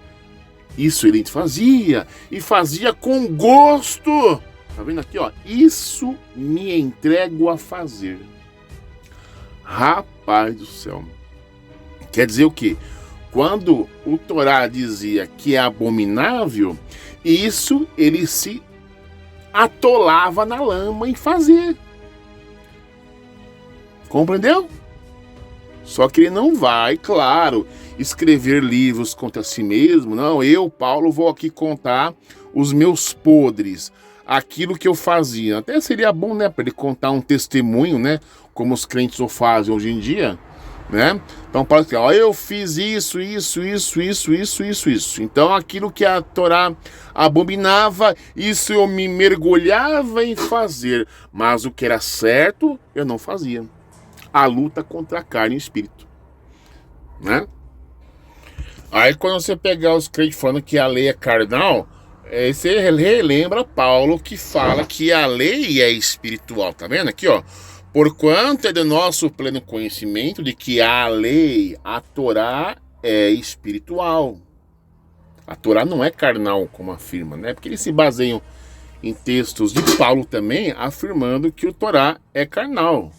Isso ele fazia. E fazia com gosto. Tá vendo aqui, ó? Isso me entrego a fazer. Rapaz do céu. Quer dizer o quê? Quando o Torá dizia que é abominável, isso ele se atolava na lama em fazer. Compreendeu? Só que ele não vai, claro, escrever livros contra si mesmo. Não, eu, Paulo, vou aqui contar os meus podres, aquilo que eu fazia. Até seria bom, né, para ele contar um testemunho, né, como os crentes o fazem hoje em dia, né? Então, Paulo diz, ó, eu fiz isso. Então, aquilo que a Torá abominava, isso eu me mergulhava em fazer. Mas o que era certo, eu não fazia. A luta contra a carne e o espírito, né? Aí quando você pegar os crentes falando que a lei é carnal, você relembra Paulo que fala que a lei é espiritual, tá vendo aqui, ó? Porquanto é de nosso pleno conhecimento de que a lei, a Torá, é espiritual. A Torá não é carnal, como afirma, né? Porque eles se baseiam em textos de Paulo também, afirmando que o Torá é carnal.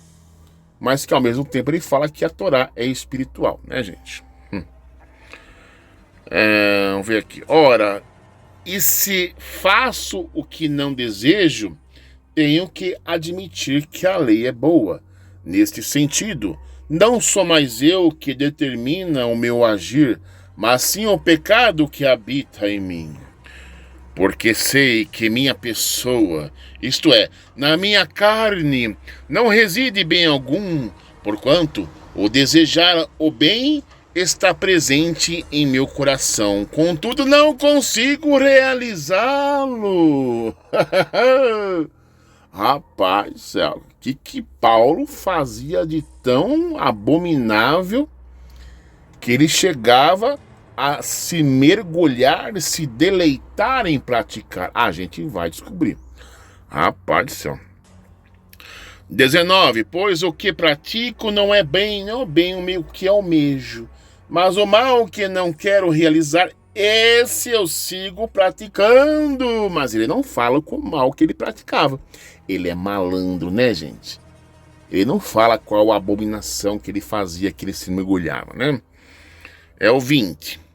Mas que ao mesmo tempo ele fala que a Torá é espiritual, né, gente? Vamos ver aqui. Ora, e se faço o que não desejo, tenho que admitir que a lei é boa. Neste sentido, não sou mais eu que determina o meu agir, mas sim o pecado que habita em mim. Porque sei que minha pessoa, isto é, na minha carne, não reside bem algum, porquanto o desejar o bem está presente em meu coração. Contudo, não consigo realizá-lo. Rapaz do céu, o que Paulo fazia de tão abominável que ele chegava a se mergulhar, se deleitar em praticar? A gente vai descobrir. Rapaz do céu. 19. Pois o que pratico não é bem o meu que almejo, mas o mal que não quero realizar, esse eu sigo praticando. Mas ele não fala com o mal que ele praticava. Ele é malandro, né, gente? Ele não fala qual a abominação que ele fazia, que ele se mergulhava, né? É o 20.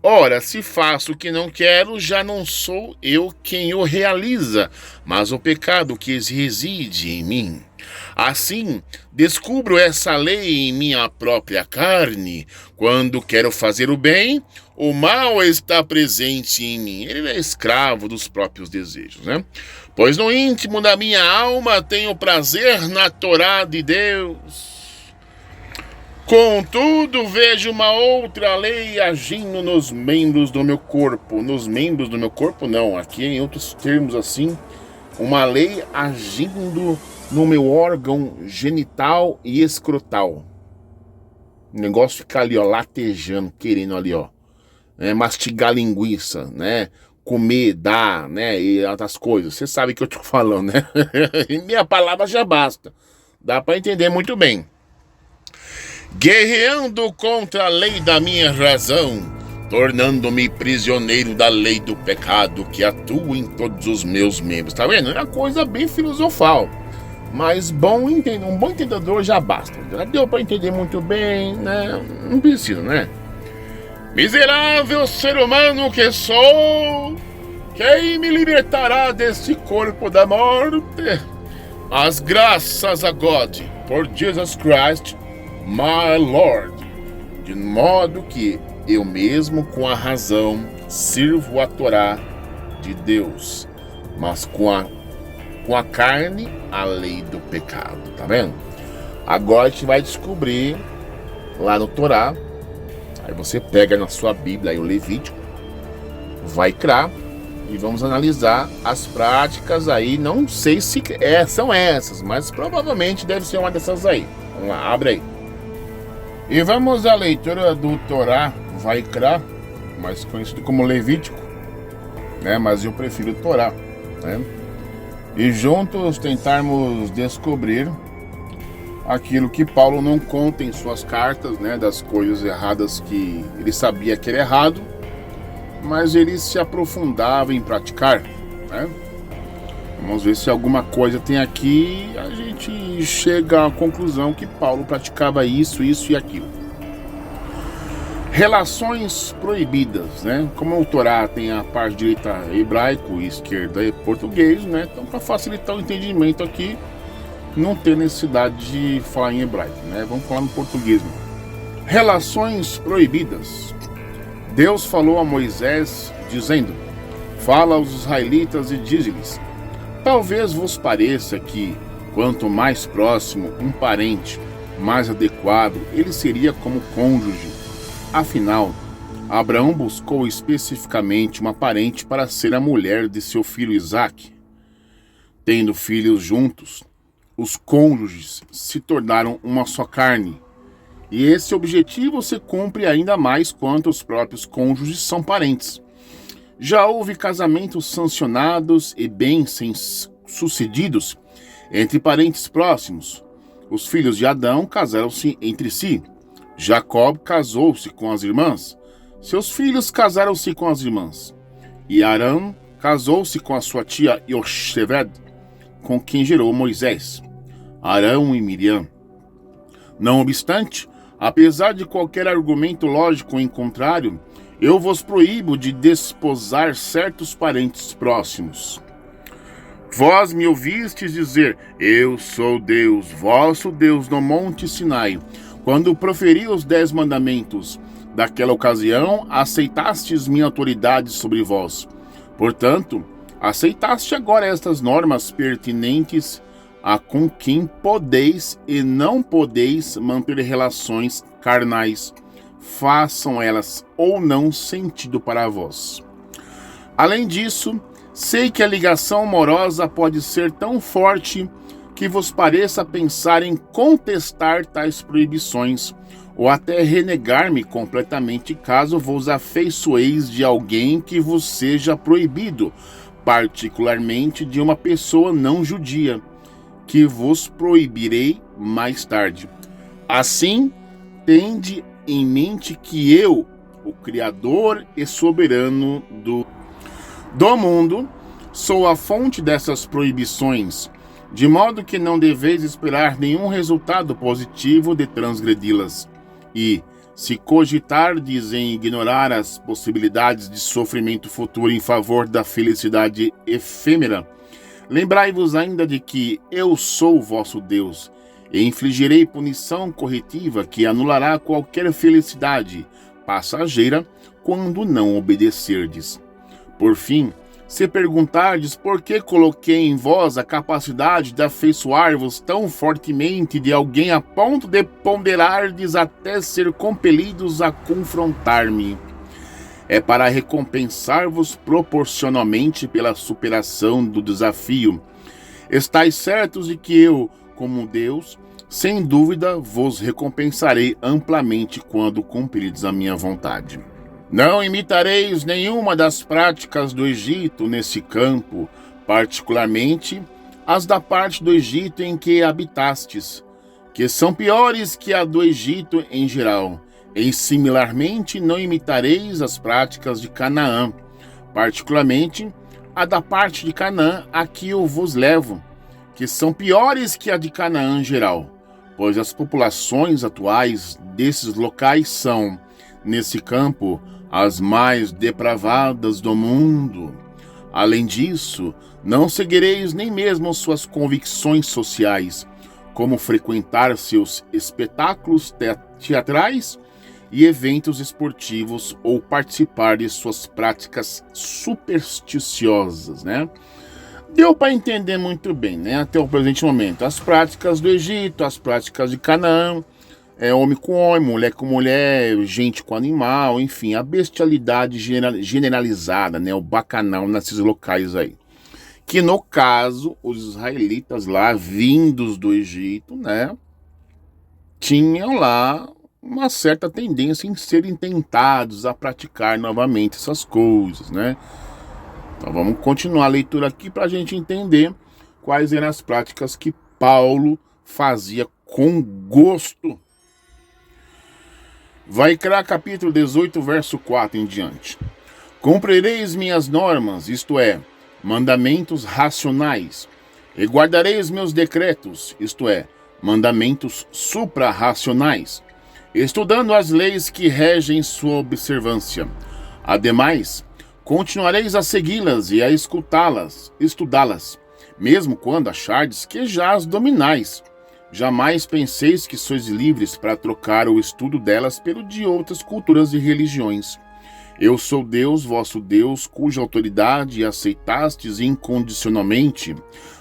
Ora, se faço o que não quero, já não sou eu quem o realiza, mas o pecado que reside em mim. Assim, descubro essa lei em minha própria carne. Quando quero fazer o bem, o mal está presente em mim. Ele é escravo dos próprios desejos, né? Pois no íntimo da minha alma tenho prazer na Torá de Deus. Contudo, vejo uma outra lei agindo nos membros do meu corpo. Nos membros do meu corpo, não. Aqui, em outros termos assim, uma lei agindo no meu órgão genital e escrotal. O negócio fica ali, ó, latejando, querendo ali, ó, mastigar linguiça, né? Comer, dar, né? E outras coisas. Você sabe o que eu tô falando, né? E minha palavra já basta. Dá para entender muito bem. Guerreando contra a lei da minha razão, tornando-me prisioneiro da lei do pecado que atua em todos os meus membros. Tá vendo? É uma coisa bem filosofal, mas um bom entendedor já basta. Já deu para entender muito bem, né? Não precisa, né? Miserável ser humano que sou, quem me libertará deste corpo da morte? As graças a God, por Jesus Christ, my Lord, de modo que eu mesmo com a razão sirvo a Torá de Deus, mas com a carne a lei do pecado, tá vendo? Agora a gente vai descobrir lá no Torá. Aí você pega na sua Bíblia aí o Levítico, Vaikra, e vamos analisar as práticas aí. Não sei se são essas, mas provavelmente deve ser uma dessas aí. Vamos lá, abre aí. E vamos à leitura do Torá, Vaikra, mais conhecido como Levítico, né? Mas eu prefiro Torá, né? E juntos tentarmos descobrir aquilo que Paulo não conta em suas cartas, né? Das coisas erradas que ele sabia que era errado, mas ele se aprofundava em praticar, né? Vamos ver se alguma coisa tem aqui. A gente chega à conclusão que Paulo praticava isso e aquilo. Relações proibidas, né? Como o Torá tem a parte direita hebraico e esquerda é português, né? Então, para facilitar o entendimento aqui, não tem necessidade de falar em hebraico, né? Vamos falar no português. Né? Relações proibidas. Deus falou a Moisés, dizendo: fala aos israelitas e diz-lhes: talvez vos pareça que, quanto mais próximo um parente, mais adequado ele seria como cônjuge. Afinal, Abraão buscou especificamente uma parente para ser a mulher de seu filho Isaque. Tendo filhos juntos, os cônjuges se tornaram uma só carne. E esse objetivo se cumpre ainda mais quando os próprios cônjuges são parentes. Já houve casamentos sancionados e bem-sucedidos entre parentes próximos. Os filhos de Adão casaram-se entre si. Jacó casou-se com as irmãs. Seus filhos casaram-se com as irmãs. E Arão casou-se com a sua tia Yocheved, com quem gerou Moisés, Arão e Miriam. Não obstante, apesar de qualquer argumento lógico em contrário, eu vos proíbo de desposar certos parentes próximos. Vós me ouvistes dizer: eu sou Deus, vosso Deus, no monte Sinai. Quando proferi os 10 mandamentos, daquela ocasião aceitastes minha autoridade sobre vós. Portanto, aceitaste agora estas normas pertinentes a com quem podeis e não podeis manter relações carnais, façam elas ou não sentido para vós. Além disso, sei que a ligação amorosa pode ser tão forte que vos pareça pensar em contestar tais proibições, ou até renegar-me completamente caso vos afeiçoeis de alguém que vos seja proibido, particularmente de uma pessoa não judia, que vos proibirei mais tarde. Assim, tende em mente que eu, o Criador e soberano do mundo, sou a fonte dessas proibições, de modo que não deveis esperar nenhum resultado positivo de transgredi-las. E, se cogitardes em ignorar as possibilidades de sofrimento futuro em favor da felicidade efêmera, lembrai-vos ainda de que eu sou o vosso Deus, e infligirei punição corretiva que anulará qualquer felicidade passageira quando não obedecerdes. Por fim, se perguntardes por que coloquei em vós a capacidade de afeiçoar-vos tão fortemente de alguém a ponto de ponderardes até ser compelidos a confrontar-me, é para recompensar-vos proporcionalmente pela superação do desafio. Estais certos de que eu, como Deus, sem dúvida vos recompensarei amplamente quando cumprirdes a minha vontade. Não imitareis nenhuma das práticas do Egito nesse campo, particularmente as da parte do Egito em que habitastes, que são piores que a do Egito em geral. E similarmente não imitareis as práticas de Canaã, particularmente a da parte de Canaã a que eu vos levo, que são piores que a de Canaã em geral, pois as populações atuais desses locais são, nesse campo, as mais depravadas do mundo. Além disso, não seguireis nem mesmo suas convicções sociais, como frequentar seus espetáculos teatrais e eventos esportivos ou participar de suas práticas supersticiosas, né? Deu para entender muito bem, né? Até o presente momento. As práticas do Egito, as práticas de Canaã, homem com homem, mulher com mulher, gente com animal, enfim, a bestialidade generalizada, né? O bacanal nesses locais aí. Que no caso, os israelitas lá, vindos do Egito, né? Tinham lá uma certa tendência em serem tentados a praticar novamente essas coisas, né? Então vamos continuar a leitura aqui para a gente entender quais eram as práticas que Paulo fazia com gosto. Vaikra capítulo 18, verso 4 em diante. Cumprireis minhas normas, isto é, mandamentos racionais, e guardareis meus decretos, isto é, mandamentos suprarracionais, estudando as leis que regem sua observância. Ademais, continuareis a segui-las e a estudá-las, mesmo quando achardes que já as dominais. Jamais penseis que sois livres para trocar o estudo delas pelo de outras culturas e religiões. Eu sou Deus, vosso Deus, cuja autoridade aceitastes incondicionalmente.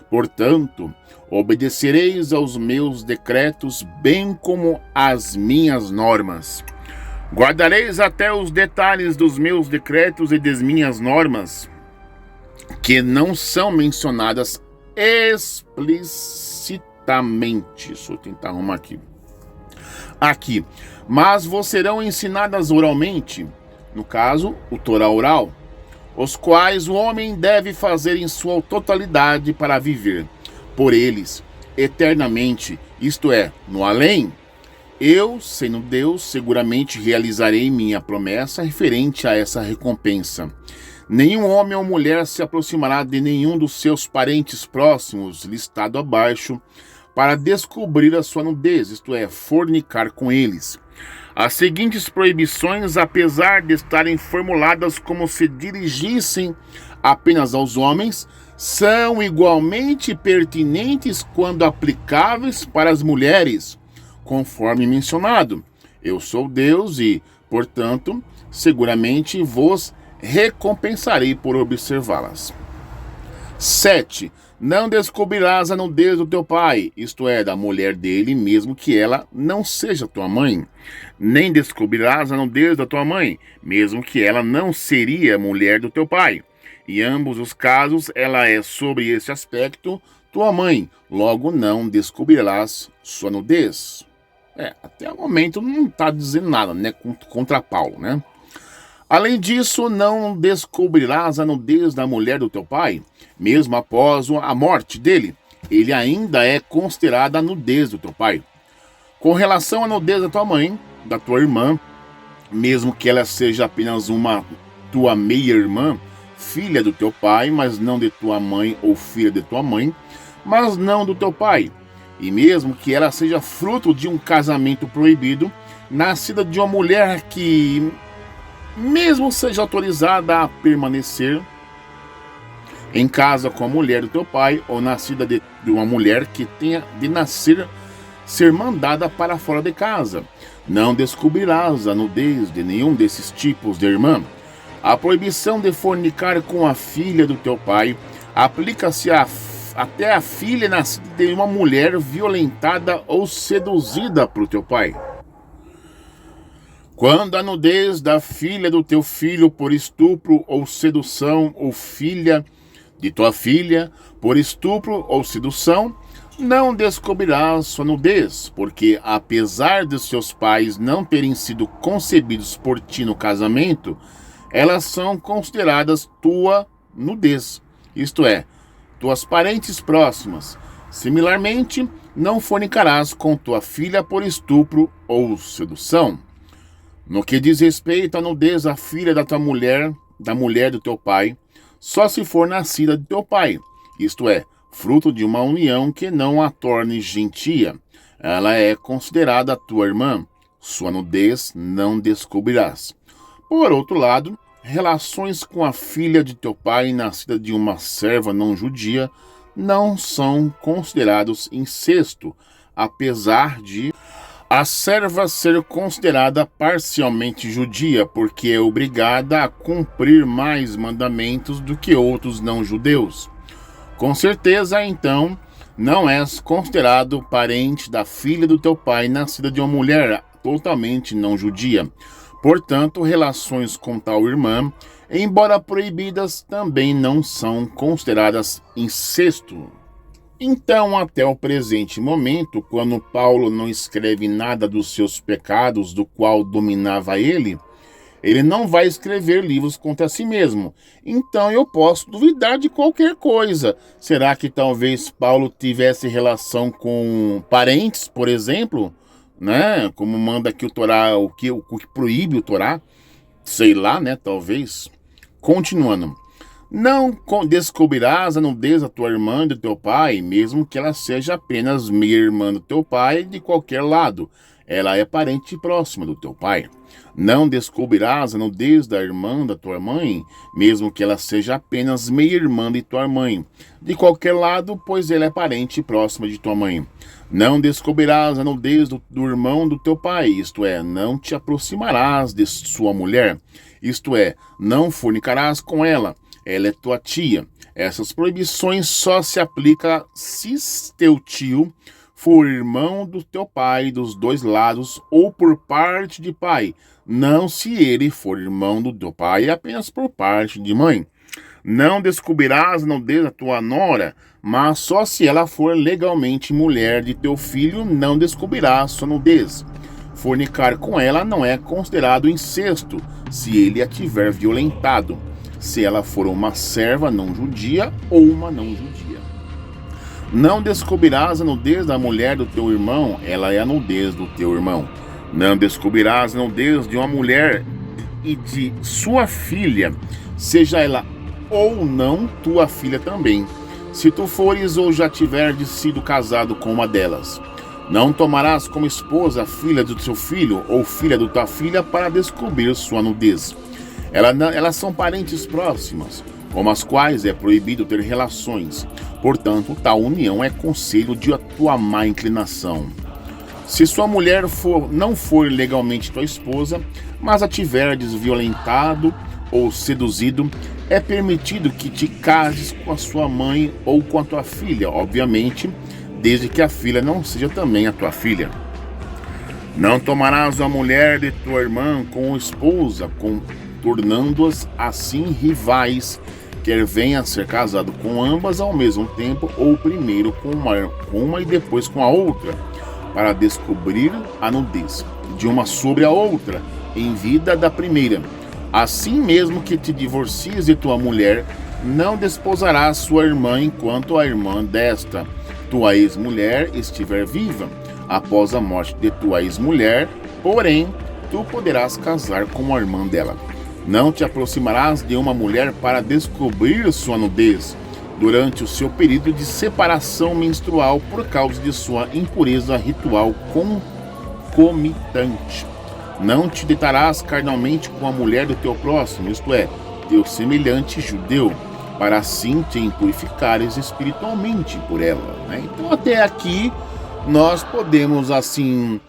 Portanto, obedecereis aos meus decretos, bem como às minhas normas. Guardareis até os detalhes dos meus decretos e das minhas normas, que não são mencionadas explicitamente. Deixa eu tentar arrumar aqui. Mas vos serão ensinadas oralmente, no caso, o Torá oral, os quais o homem deve fazer em sua totalidade para viver por eles eternamente, isto é, no além. Eu, sendo Deus, seguramente realizarei minha promessa referente a essa recompensa. Nenhum homem ou mulher se aproximará de nenhum dos seus parentes próximos, listado abaixo, para descobrir a sua nudez, isto é, fornicar com eles. As seguintes proibições, apesar de estarem formuladas como se dirigissem apenas aos homens, são igualmente pertinentes quando aplicáveis para as mulheres, conforme mencionado. Eu sou Deus e, portanto, seguramente vos recompensarei por observá-las. 7. Não descobrirás a nudez do teu pai, isto é, da mulher dele, mesmo que ela não seja tua mãe. Nem descobrirás a nudez da tua mãe, mesmo que ela não seria mulher do teu pai. Em ambos os casos, ela é, sobre esse aspecto, tua mãe. Logo, não descobrirás sua nudez. Até o momento não está dizendo nada, né, contra Paulo, né? Além disso, não descobrirás a nudez da mulher do teu pai, mesmo após a morte dele. Ele ainda é considerada a nudez do teu pai. Com relação à nudez da tua mãe, da tua irmã, mesmo que ela seja apenas uma tua meia-irmã, filha do teu pai, mas não de tua mãe, ou filha de tua mãe, mas não do teu pai. E mesmo que ela seja fruto de um casamento proibido, nascida de uma mulher que, mesmo seja autorizada a permanecer em casa com a mulher do teu pai, ou nascida de uma mulher que tenha de nascer, ser mandada para fora de casa, não descobrirás a nudez de nenhum desses tipos de irmã. A proibição de fornicar com a filha do teu pai aplica-se até a filha nascida de uma mulher violentada ou seduzida por teu pai. Quando a nudez da filha do teu filho por estupro ou sedução, ou filha de tua filha por estupro ou sedução, não descobrirás sua nudez, porque apesar de seus pais não terem sido concebidos por ti no casamento, elas são consideradas tua nudez, isto é, tuas parentes próximas. Similarmente, não fornicarás com tua filha por estupro ou sedução. No que diz respeito à nudez da filha da tua mulher, da mulher do teu pai, só se for nascida de teu pai, isto é, fruto de uma união que não a torne gentia. Ela é considerada tua irmã. Sua nudez não descobrirás. Por outro lado, relações com a filha de teu pai, nascida de uma serva não judia, não são considerados incesto, apesar de a serva ser considerada parcialmente judia, porque é obrigada a cumprir mais mandamentos do que outros não-judeus. Com certeza, então, não és considerado parente da filha do teu pai, nascida de uma mulher totalmente não-judia. Portanto, relações com tal irmã, embora proibidas, também não são consideradas incesto. Então, até o presente momento, quando Paulo não escreve nada dos seus pecados, do qual dominava ele não vai escrever livros contra si mesmo. Então eu posso duvidar de qualquer coisa. Será que talvez Paulo tivesse relação com parentes, por exemplo? Né? Como manda aqui o Torá, o que proíbe o Torá? Sei lá, né? Talvez. Continuando. Não descobrirás a nudez da tua irmã e do teu pai, mesmo que ela seja apenas meia-irmã do teu pai de qualquer lado. Ela é parente próxima do teu pai. Não descobrirás a nudez da irmã da tua mãe, mesmo que ela seja apenas meia-irmã de tua mãe. De qualquer lado, pois ela é parente próxima de tua mãe. Não descobrirás a nudez do irmão do teu pai, isto é, não te aproximarás de sua mulher, isto é, não fornicarás com ela. Ela é tua tia. Essas proibições só se aplicam se teu tio for irmão do teu pai dos dois lados ou por parte de pai, não se ele for irmão do teu pai apenas por parte de mãe. Não descobrirás a nudez da tua nora, mas só se ela for legalmente mulher de teu filho, não descobrirás sua nudez. Fornicar com ela não é considerado incesto, se ele a tiver violentado, se ela for uma serva não judia ou uma não judia. Não descobrirás a nudez da mulher do teu irmão, ela é a nudez do teu irmão. Não descobrirás a nudez de uma mulher e de sua filha, seja ela ou não tua filha também, se tu fores ou já tiveres sido casado com uma delas. Não tomarás como esposa a filha do teu filho ou filha da tua filha para descobrir sua nudez. Elas são parentes próximas, com as quais é proibido ter relações. Portanto, tal união é conselho de tua má inclinação. Se sua mulher não for legalmente tua esposa, mas a tiverdes violentado ou seduzido, é permitido que te cases com a sua mãe ou com a tua filha, obviamente, desde que a filha não seja também a tua filha. Não tomarás a mulher de tua irmã como esposa, tornando-as assim rivais, quer venha a ser casado com ambas ao mesmo tempo, ou primeiro com uma e depois com a outra, para descobrir a nudez de uma sobre a outra, em vida da primeira. Assim mesmo que te divorcies de tua mulher, não desposarás sua irmã enquanto a irmã desta, tua ex-mulher, estiver viva. Após a morte de tua ex-mulher, porém, tu poderás casar com a irmã dela. Não te aproximarás de uma mulher para descobrir sua nudez durante o seu período de separação menstrual por causa de sua impureza ritual concomitante. Não te deitarás carnalmente com a mulher do teu próximo, isto é, teu semelhante judeu, para assim te impurificares espiritualmente por ela. Né? Então até aqui nós podemos assim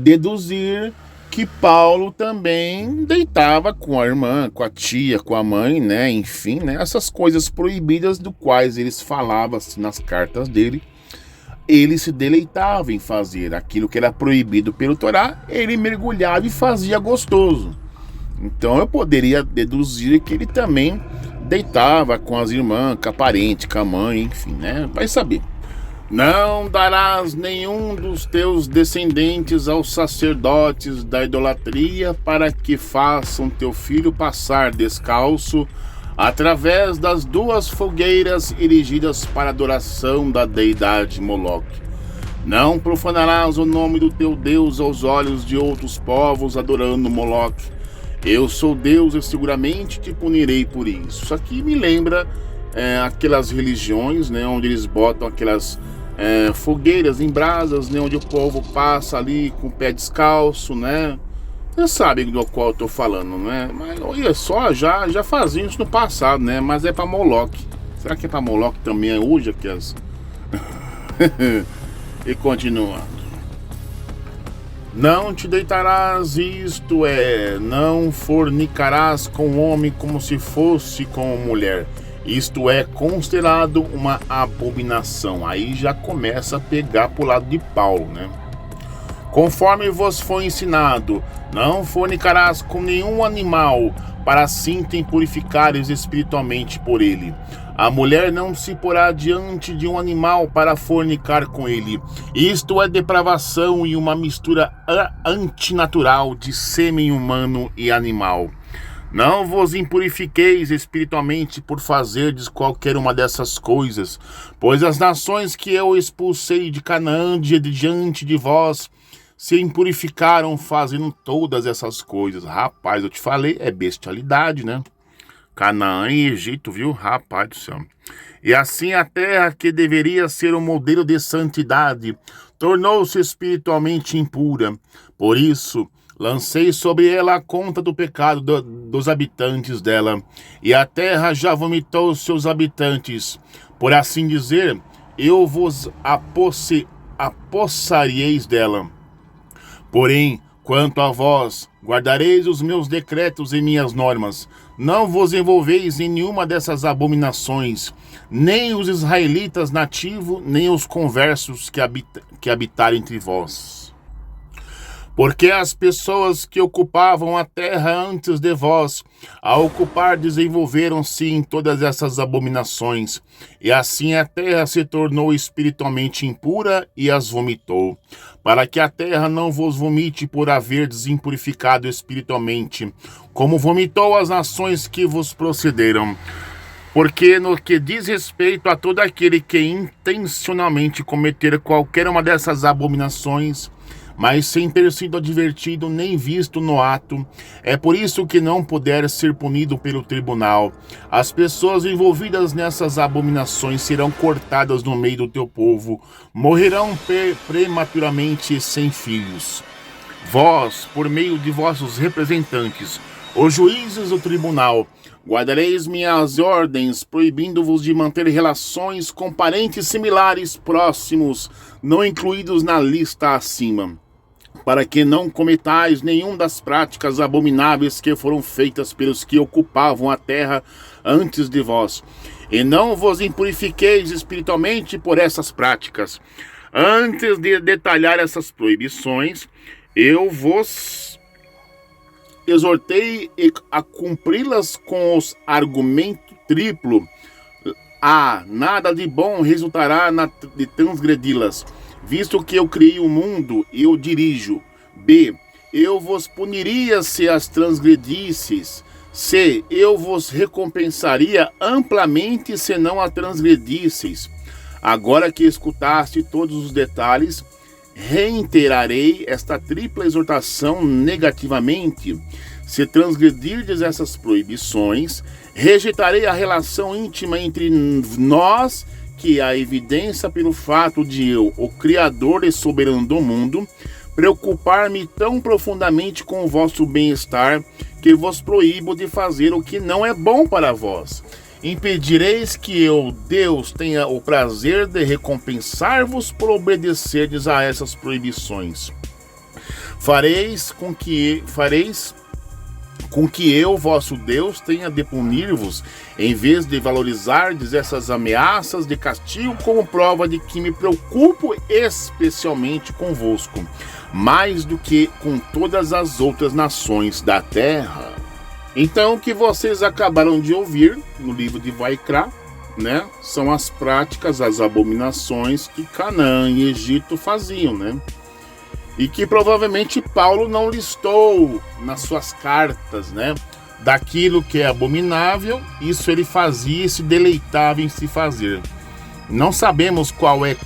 deduzir que Paulo também deitava com a irmã, com a tia, com a mãe, né? Enfim, né? Essas coisas proibidas do quais eles falavam assim, nas cartas dele. Ele se deleitava em fazer aquilo que era proibido pelo Torá, ele mergulhava e fazia gostoso. Então eu poderia deduzir que ele também deitava com as irmãs, com a parente, com a mãe, enfim, né? Vai saber. Não darás nenhum dos teus descendentes aos sacerdotes da idolatria para que façam teu filho passar descalço através das duas fogueiras erigidas para adoração da deidade Moloque. Não profanarás o nome do teu Deus aos olhos de outros povos adorando Moloque. Eu sou Deus e seguramente te punirei por isso. Isso aqui me lembra aquelas religiões, né, onde eles botam aquelas fogueiras em brasas, né, onde o povo passa ali com o pé descalço, né? Você sabe do qual eu tô falando, né? Mas olha só, já faziam isso no passado, né? Mas é pra Moloque. Será que é pra Moloque também hoje? Aqui as... E continuando. Não te deitarás, isto é, não fornicarás com homem como se fosse com mulher. Isto é considerado uma abominação. Aí já começa a pegar pro lado de Paulo, né? Conforme vos foi ensinado, não fornicarás com nenhum animal, para assim te purificares espiritualmente por ele. A mulher não se porá diante de um animal para fornicar com ele. Isto é depravação e uma mistura antinatural de sêmen humano e animal. Não vos impurifiqueis espiritualmente por fazerdes qualquer uma dessas coisas, pois as nações que eu expulsei de Canaã diante de vós se impurificaram fazendo todas essas coisas. Rapaz, eu te falei, é bestialidade, né? Canaã e Egito, viu? Rapaz do céu. E assim a terra que deveria ser um modelo de santidade tornou-se espiritualmente impura. Por isso, lancei sobre ela a conta do pecado dos habitantes dela, e a terra já vomitou seus habitantes. Por assim dizer, eu vos apossareis dela. Porém, quanto a vós, guardareis os meus decretos e minhas normas. Não vos envolveis em nenhuma dessas abominações, nem os israelitas nativos, nem os conversos que habitarem entre vós. Porque as pessoas que ocupavam a terra antes de vós, a ocupar, desenvolveram-se em todas essas abominações, e assim a terra se tornou espiritualmente impura e as vomitou, para que a terra não vos vomite por haver desimpurificado espiritualmente, como vomitou as nações que vos procederam. Porque no que diz respeito a todo aquele que intencionalmente cometer qualquer uma dessas abominações, mas sem ter sido advertido nem visto no ato, é por isso que não puder ser punido pelo tribunal. As pessoas envolvidas nessas abominações serão cortadas no meio do teu povo, morrerão prematuramente sem filhos. Vós, por meio de vossos representantes, os juízes do tribunal, guardareis minhas ordens, proibindo-vos de manter relações com parentes similares próximos, não incluídos na lista acima, para que não cometais nenhum das práticas abomináveis que foram feitas pelos que ocupavam a terra antes de vós, e não vos impurifiqueis espiritualmente por essas práticas. Antes de detalhar essas proibições, eu vos exortei a cumpri-las com os argumentos triplo. A. Nada de bom resultará de transgredi-las, visto que eu criei o mundo e o dirijo. B. Eu vos puniria se as transgredisseis. C. Eu vos recompensaria amplamente se não a transgredisseis. Agora que escutaste todos os detalhes, reiterarei esta tripla exortação negativamente. Se transgredirdes essas proibições, rejeitarei a relação íntima entre nós, que é a evidência pelo fato de eu, o Criador e soberano do mundo, preocupar-me tão profundamente com o vosso bem-estar, que vos proíbo de fazer o que não é bom para vós. Impedireis que eu, Deus, tenha o prazer de recompensar-vos por obedecerdes a essas proibições. Fareis com que eu, vosso Deus, tenha de punir-vos, em vez de valorizardes essas ameaças de castigo como prova de que me preocupo especialmente convosco, mais do que com todas as outras nações da terra. Então, o que vocês acabaram de ouvir no livro de Vaikra, né, são as práticas, as abominações que Canaã e Egito faziam, né? E que provavelmente Paulo não listou nas suas cartas, né? Daquilo que é abominável, isso ele fazia e se deleitava em se fazer. Não sabemos qual ele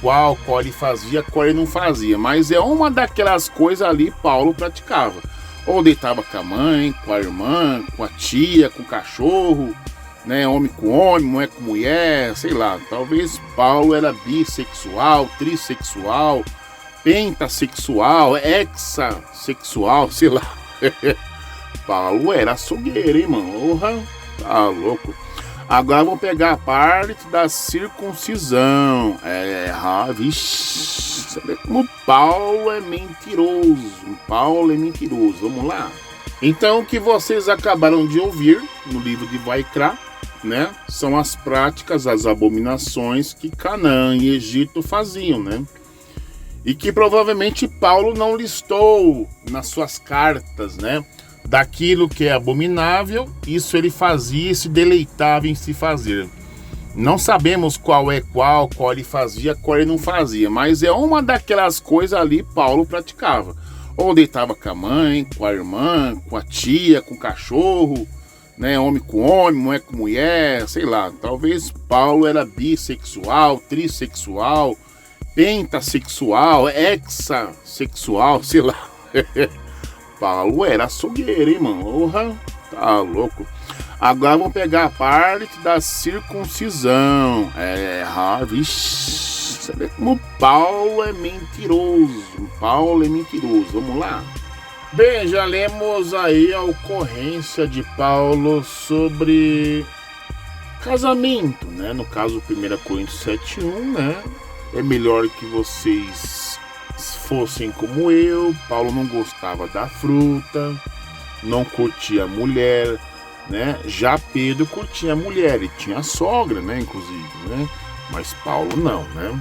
fazia, qual ele não fazia, mas é uma daquelas coisas ali Paulo praticava. Ou deitava com a mãe, com a irmã, com a tia, com o cachorro, né? Homem com homem, mulher com mulher, sei lá. Talvez Paulo era bissexual, trissexual, pentasexual, hexasexual, sei lá. Paulo era açougueiro, hein, mano? Tá louco. Agora vamos pegar a parte da circuncisão. Vixe, sabe como Paulo é mentiroso. Paulo é mentiroso. Vamos lá. Então, o que vocês acabaram de ouvir no livro de Vaikra, né? São as práticas, as abominações que Canaã e Egito faziam, né? E que provavelmente Paulo não listou nas suas cartas, né? Daquilo que é abominável, isso ele fazia e se deleitava em se fazer. Não sabemos qual ele fazia, qual ele não fazia, mas é uma daquelas coisas ali Paulo praticava. Ou deitava com a mãe, com a irmã, com a tia, com o cachorro, né? Homem com homem, mulher com mulher, sei lá. Talvez Paulo era bissexual, trissexual, pentasexual, hexasexual, sei lá. Paulo era açougueiro, hein, mano? Tá louco. Agora vamos pegar a parte da circuncisão. Vixe, você vê como Paulo é mentiroso. Paulo é mentiroso. Vamos lá. Bem, já lemos aí a ocorrência de Paulo sobre casamento, né? No caso, 1 Coríntios 7:1, né? É melhor que vocês fossem como eu. Paulo não gostava da fruta, não curtia a mulher, né? Já Pedro curtia a mulher e tinha a sogra, né? Inclusive, né? Mas Paulo não, né?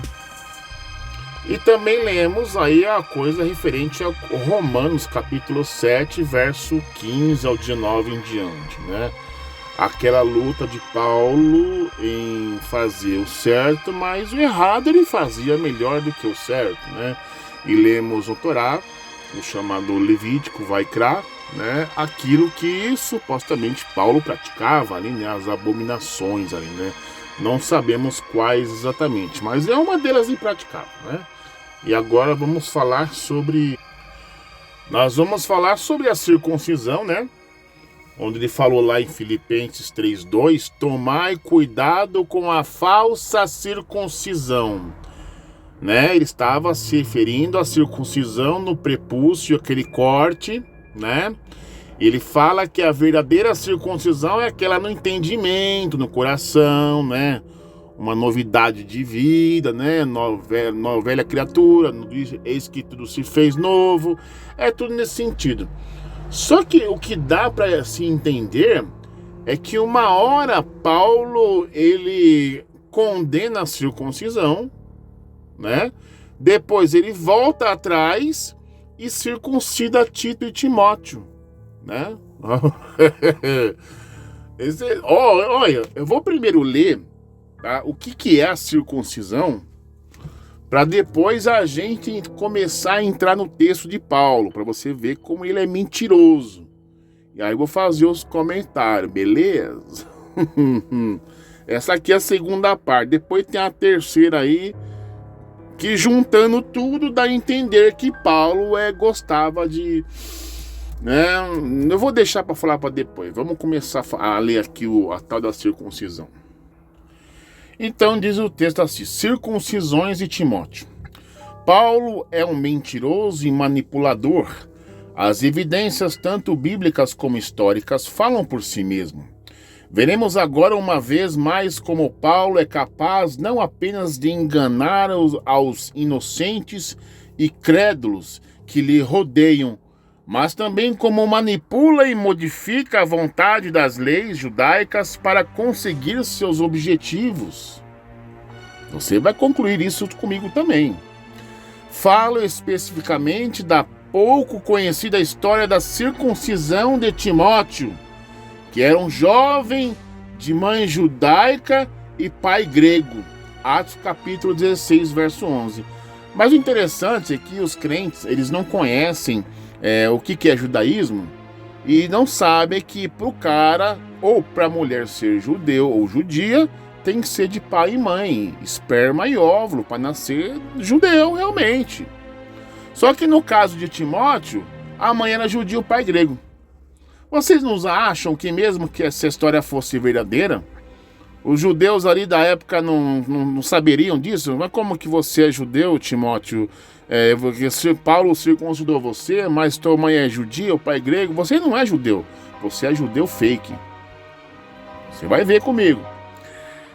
E também lemos aí a coisa referente a Romanos capítulo 7, verso 15 ao 19 em diante, né? Aquela luta de Paulo em fazer o certo, mas o errado ele fazia melhor do que o certo, né? E lemos o Torá, o chamado Levítico, Vaikra, né? Aquilo que supostamente Paulo praticava ali, né? As abominações ali, né? Não sabemos quais exatamente, mas é uma delas impraticável, né? E agora vamos falar sobre... Nós vamos falar sobre a circuncisão, né? Onde ele falou lá em Filipenses 3:2, tomai cuidado com a falsa circuncisão, né? Ele estava se referindo à circuncisão no prepúcio, aquele corte, né? Ele fala que a verdadeira circuncisão é aquela no entendimento, no coração, né? Uma novidade de vida, né? Velha criatura, eis que tudo se fez novo. É tudo nesse sentido. Só que o que dá para se entender é que uma hora Paulo ele condena a circuncisão, né? Depois ele volta atrás e circuncida Tito e Timóteo, né? Olha, eu vou primeiro ler, tá, o que é a circuncisão, para depois a gente começar a entrar no texto de Paulo, para você ver como ele é mentiroso. E aí eu vou fazer os comentários, beleza? Essa aqui é a segunda parte. Depois tem a terceira aí, que juntando tudo dá a entender que Paulo gostava de... né? Eu vou deixar para falar para depois. Vamos começar a ler aqui a tal da circuncisão. Então diz o texto assim: circuncisões de Timóteo. Paulo é um mentiroso e manipulador. As evidências, tanto bíblicas como históricas, falam por si mesmo. Veremos agora uma vez mais como Paulo é capaz não apenas de enganar aos inocentes e crédulos que lhe rodeiam, mas também como manipula e modifica a vontade das leis judaicas para conseguir seus objetivos. Você vai concluir isso comigo também. Falo especificamente da pouco conhecida história da circuncisão de Timóteo, que era um jovem de mãe judaica e pai grego. Atos capítulo 16, verso 11. Mas o interessante é que os crentes, eles não conhecem o que é judaísmo e não sabem que para o cara ou para a mulher ser judeu ou judia, tem que ser de pai e mãe, esperma e óvulo, para nascer judeu realmente. Só que no caso de Timóteo, a mãe era judia e o pai grego. Vocês não acham que mesmo que essa história fosse verdadeira, os judeus ali da época não saberiam disso? Mas como que você é judeu, Timóteo? Porque Paulo circuncidou você, mas tua mãe é judia, o pai grego. Você não é judeu, você é judeu fake. Você vai ver comigo.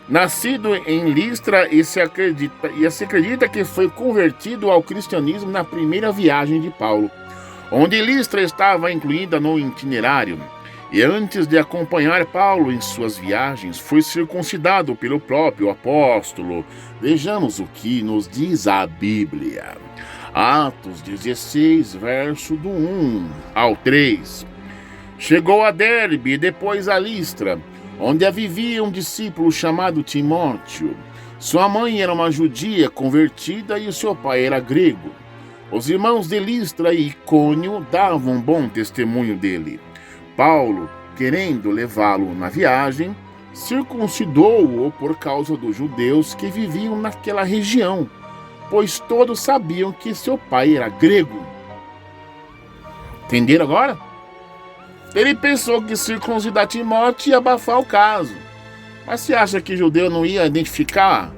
Nascido em Listra e se acredita que foi convertido ao cristianismo na primeira viagem de Paulo, onde Listra estava incluída no itinerário, e antes de acompanhar Paulo em suas viagens, foi circuncidado pelo próprio apóstolo. Vejamos o que nos diz a Bíblia. Atos 16, verso do 1 ao 3. Chegou a Derbe e depois a Listra, onde vivia um discípulo chamado Timóteo. Sua mãe era uma judia convertida e o seu pai era grego. Os irmãos de Listra e Icônio davam bom testemunho dele. Paulo, querendo levá-lo na viagem, circuncidou-o por causa dos judeus que viviam naquela região, pois todos sabiam que seu pai era grego. Entenderam agora? Ele pensou que circuncidar Timóteo ia abafar o caso. Mas você acha que judeu não ia identificar?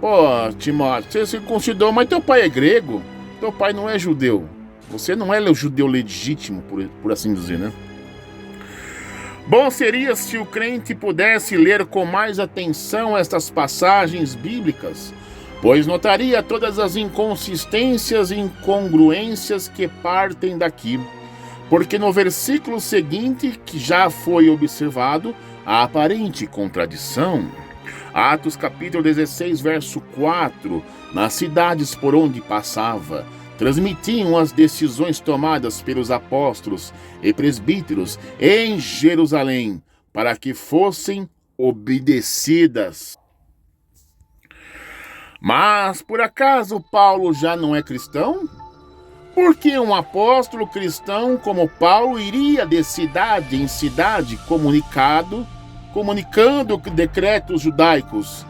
Pô, Timóteo, você circuncidou, mas teu pai é grego. Teu pai não é judeu. Você não é o judeu legítimo, por assim dizer, né? Bom seria se o crente pudesse ler com mais atenção estas passagens bíblicas, pois notaria todas as inconsistências e incongruências que partem daqui. Porque no versículo seguinte, que já foi observado, a aparente contradição. Atos capítulo 16, verso 4. Nas cidades por onde passava, transmitiam as decisões tomadas pelos apóstolos e presbíteros em Jerusalém, para que fossem obedecidas. Mas, por acaso, Paulo já não é cristão? Por que um apóstolo cristão como Paulo iria de cidade em cidade comunicando decretos judaicos?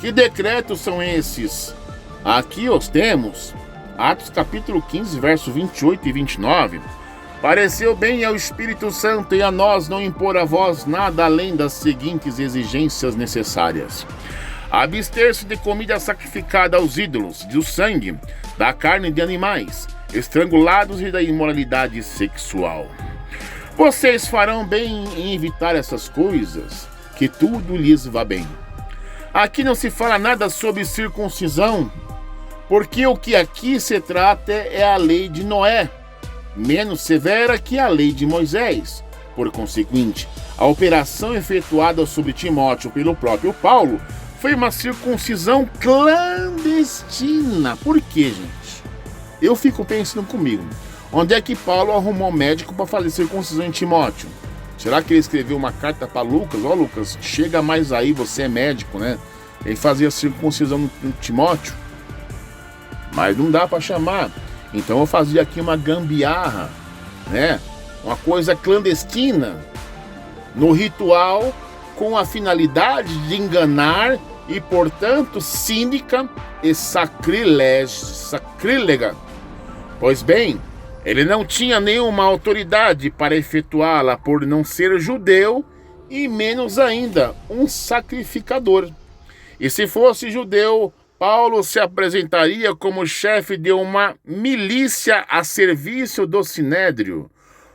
Que decretos são esses? Aqui os temos. Atos capítulo 15, verso 28 e 29. Pareceu bem ao Espírito Santo e a nós não impor a vós nada além das seguintes exigências necessárias: abster-se de comida sacrificada aos ídolos, do sangue, da carne de animais, estrangulados e da imoralidade sexual. Vocês farão bem em evitar essas coisas, que tudo lhes vá bem. Aqui não se fala nada sobre circuncisão, porque o que aqui se trata é a lei de Noé, menos severa que a lei de Moisés. Por conseguinte, a operação efetuada sobre Timóteo pelo próprio Paulo foi uma circuncisão clandestina. Por quê, gente? Eu fico pensando comigo, onde é que Paulo arrumou um médico para fazer circuncisão em Timóteo? Será que ele escreveu uma carta para Lucas? Ó, Lucas, chega mais aí, você é médico, né? Ele fazia circuncisão no Timóteo. Mas não dá para chamar. Então eu fazia aqui uma gambiarra, né? Uma coisa clandestina, no ritual, com a finalidade de enganar e, portanto, cínica e sacrílega. Pois bem, ele não tinha nenhuma autoridade para efetuá-la por não ser judeu e menos ainda um sacrificador. E se fosse judeu, Paulo se apresentaria como chefe de uma milícia a serviço do sinédrio,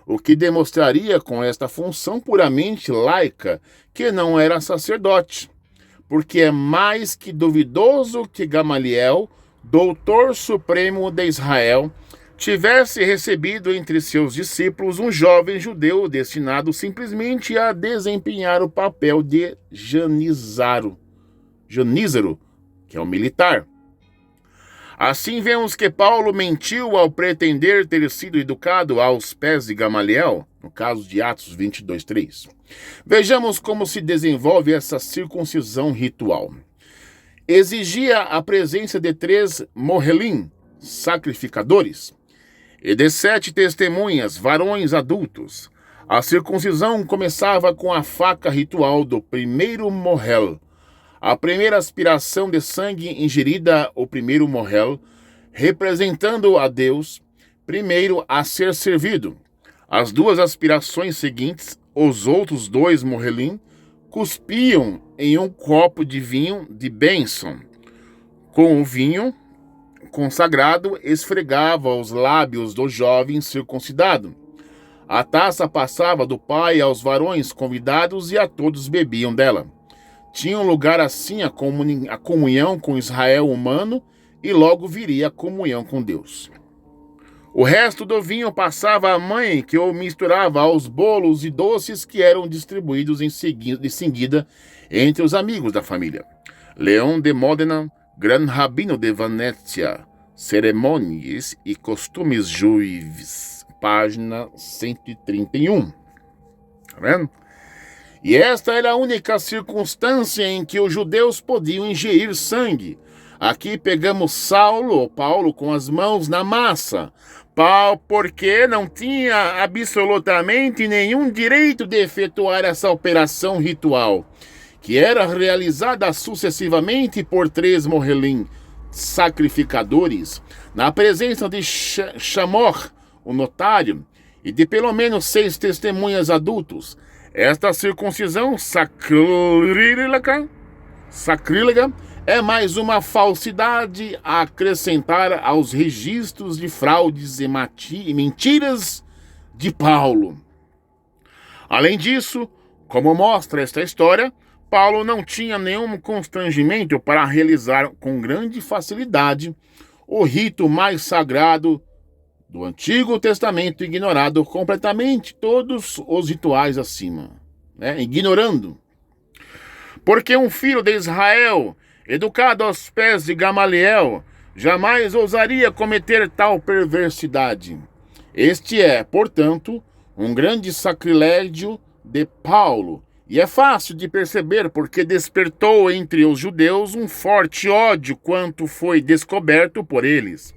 o que demonstraria com esta função puramente laica que não era sacerdote, porque é mais que duvidoso que Gamaliel, doutor supremo de Israel, tivesse recebido entre seus discípulos um jovem judeu destinado simplesmente a desempenhar o papel de janízaro, que é um militar. Assim vemos que Paulo mentiu ao pretender ter sido educado aos pés de Gamaliel, no caso de Atos 22:3. Vejamos como se desenvolve essa circuncisão ritual. Exigia a presença de 3 mohelim, sacrificadores, e de 7 testemunhas, varões adultos. A circuncisão começava com a faca ritual do primeiro mohel. A primeira aspiração de sangue ingerida, o primeiro mohel, representando a Deus, primeiro a ser servido. As 2 aspirações seguintes, os outros 2 mohelim, cuspiam em um copo de vinho de bênção. Com o vinho consagrado, esfregava os lábios do jovem circuncidado. A taça passava do pai aos varões convidados e a todos bebiam dela. Tinha lugar assim a comunhão com Israel humano e logo viria a comunhão com Deus. O resto do vinho passava à mãe, que o misturava aos bolos e doces que eram distribuídos em seguida entre os amigos da família. Leão de Módena, grande rabino de Venécia, Cerimônias e Costumes Juízes, página 131. Tá vendo? E esta era a única circunstância em que os judeus podiam ingerir sangue. Aqui pegamos Paulo com as mãos na massa, porque não tinha absolutamente nenhum direito de efetuar essa operação ritual, que era realizada sucessivamente por 3 mohelim, sacrificadores, na presença de Chamor, o notário, e de pelo menos 6 testemunhas adultos. Esta circuncisão sacrílega é mais uma falsidade a acrescentar aos registros de fraudes e mentiras de Paulo. Além disso, como mostra esta história, Paulo não tinha nenhum constrangimento para realizar com grande facilidade o rito mais sagrado do Antigo Testamento, ignorando completamente todos os rituais acima, ignorando. Porque um filho de Israel, educado aos pés de Gamaliel, jamais ousaria cometer tal perversidade. Este é, portanto, um grande sacrilégio de Paulo, e é fácil de perceber porque despertou entre os judeus um forte ódio quanto foi descoberto por eles.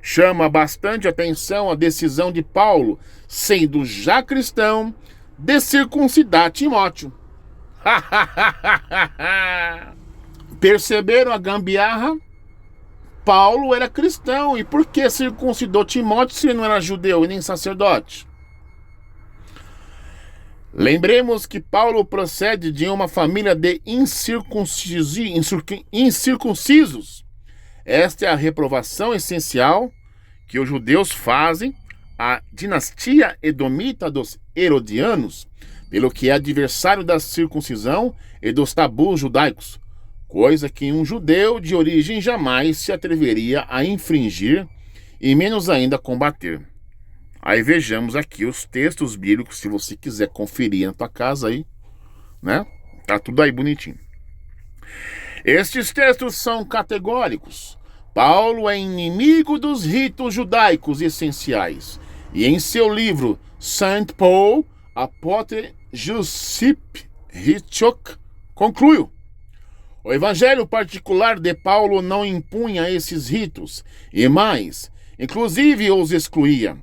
Chama bastante atenção a decisão de Paulo, sendo já cristão, de circuncidar Timóteo. Perceberam a gambiarra? Paulo era cristão, e por que circuncidou Timóteo se ele não era judeu e nem sacerdote? Lembremos que Paulo procede de uma família de incircuncisos. Esta é a reprovação essencial que os judeus fazem à dinastia edomita dos Herodianos, pelo que é adversário da circuncisão e dos tabus judaicos, coisa que um judeu de origem jamais se atreveria a infringir e menos ainda combater. Aí vejamos aqui os textos bíblicos, se você quiser conferir na tua casa aí, Tá tudo aí bonitinho. Estes textos são categóricos. Paulo é inimigo dos ritos judaicos essenciais. E em seu livro Saint Paul, Apôtre Giuseppe Hitchcock, concluiu: o evangelho particular de Paulo não impunha esses ritos, e mais, inclusive os excluía.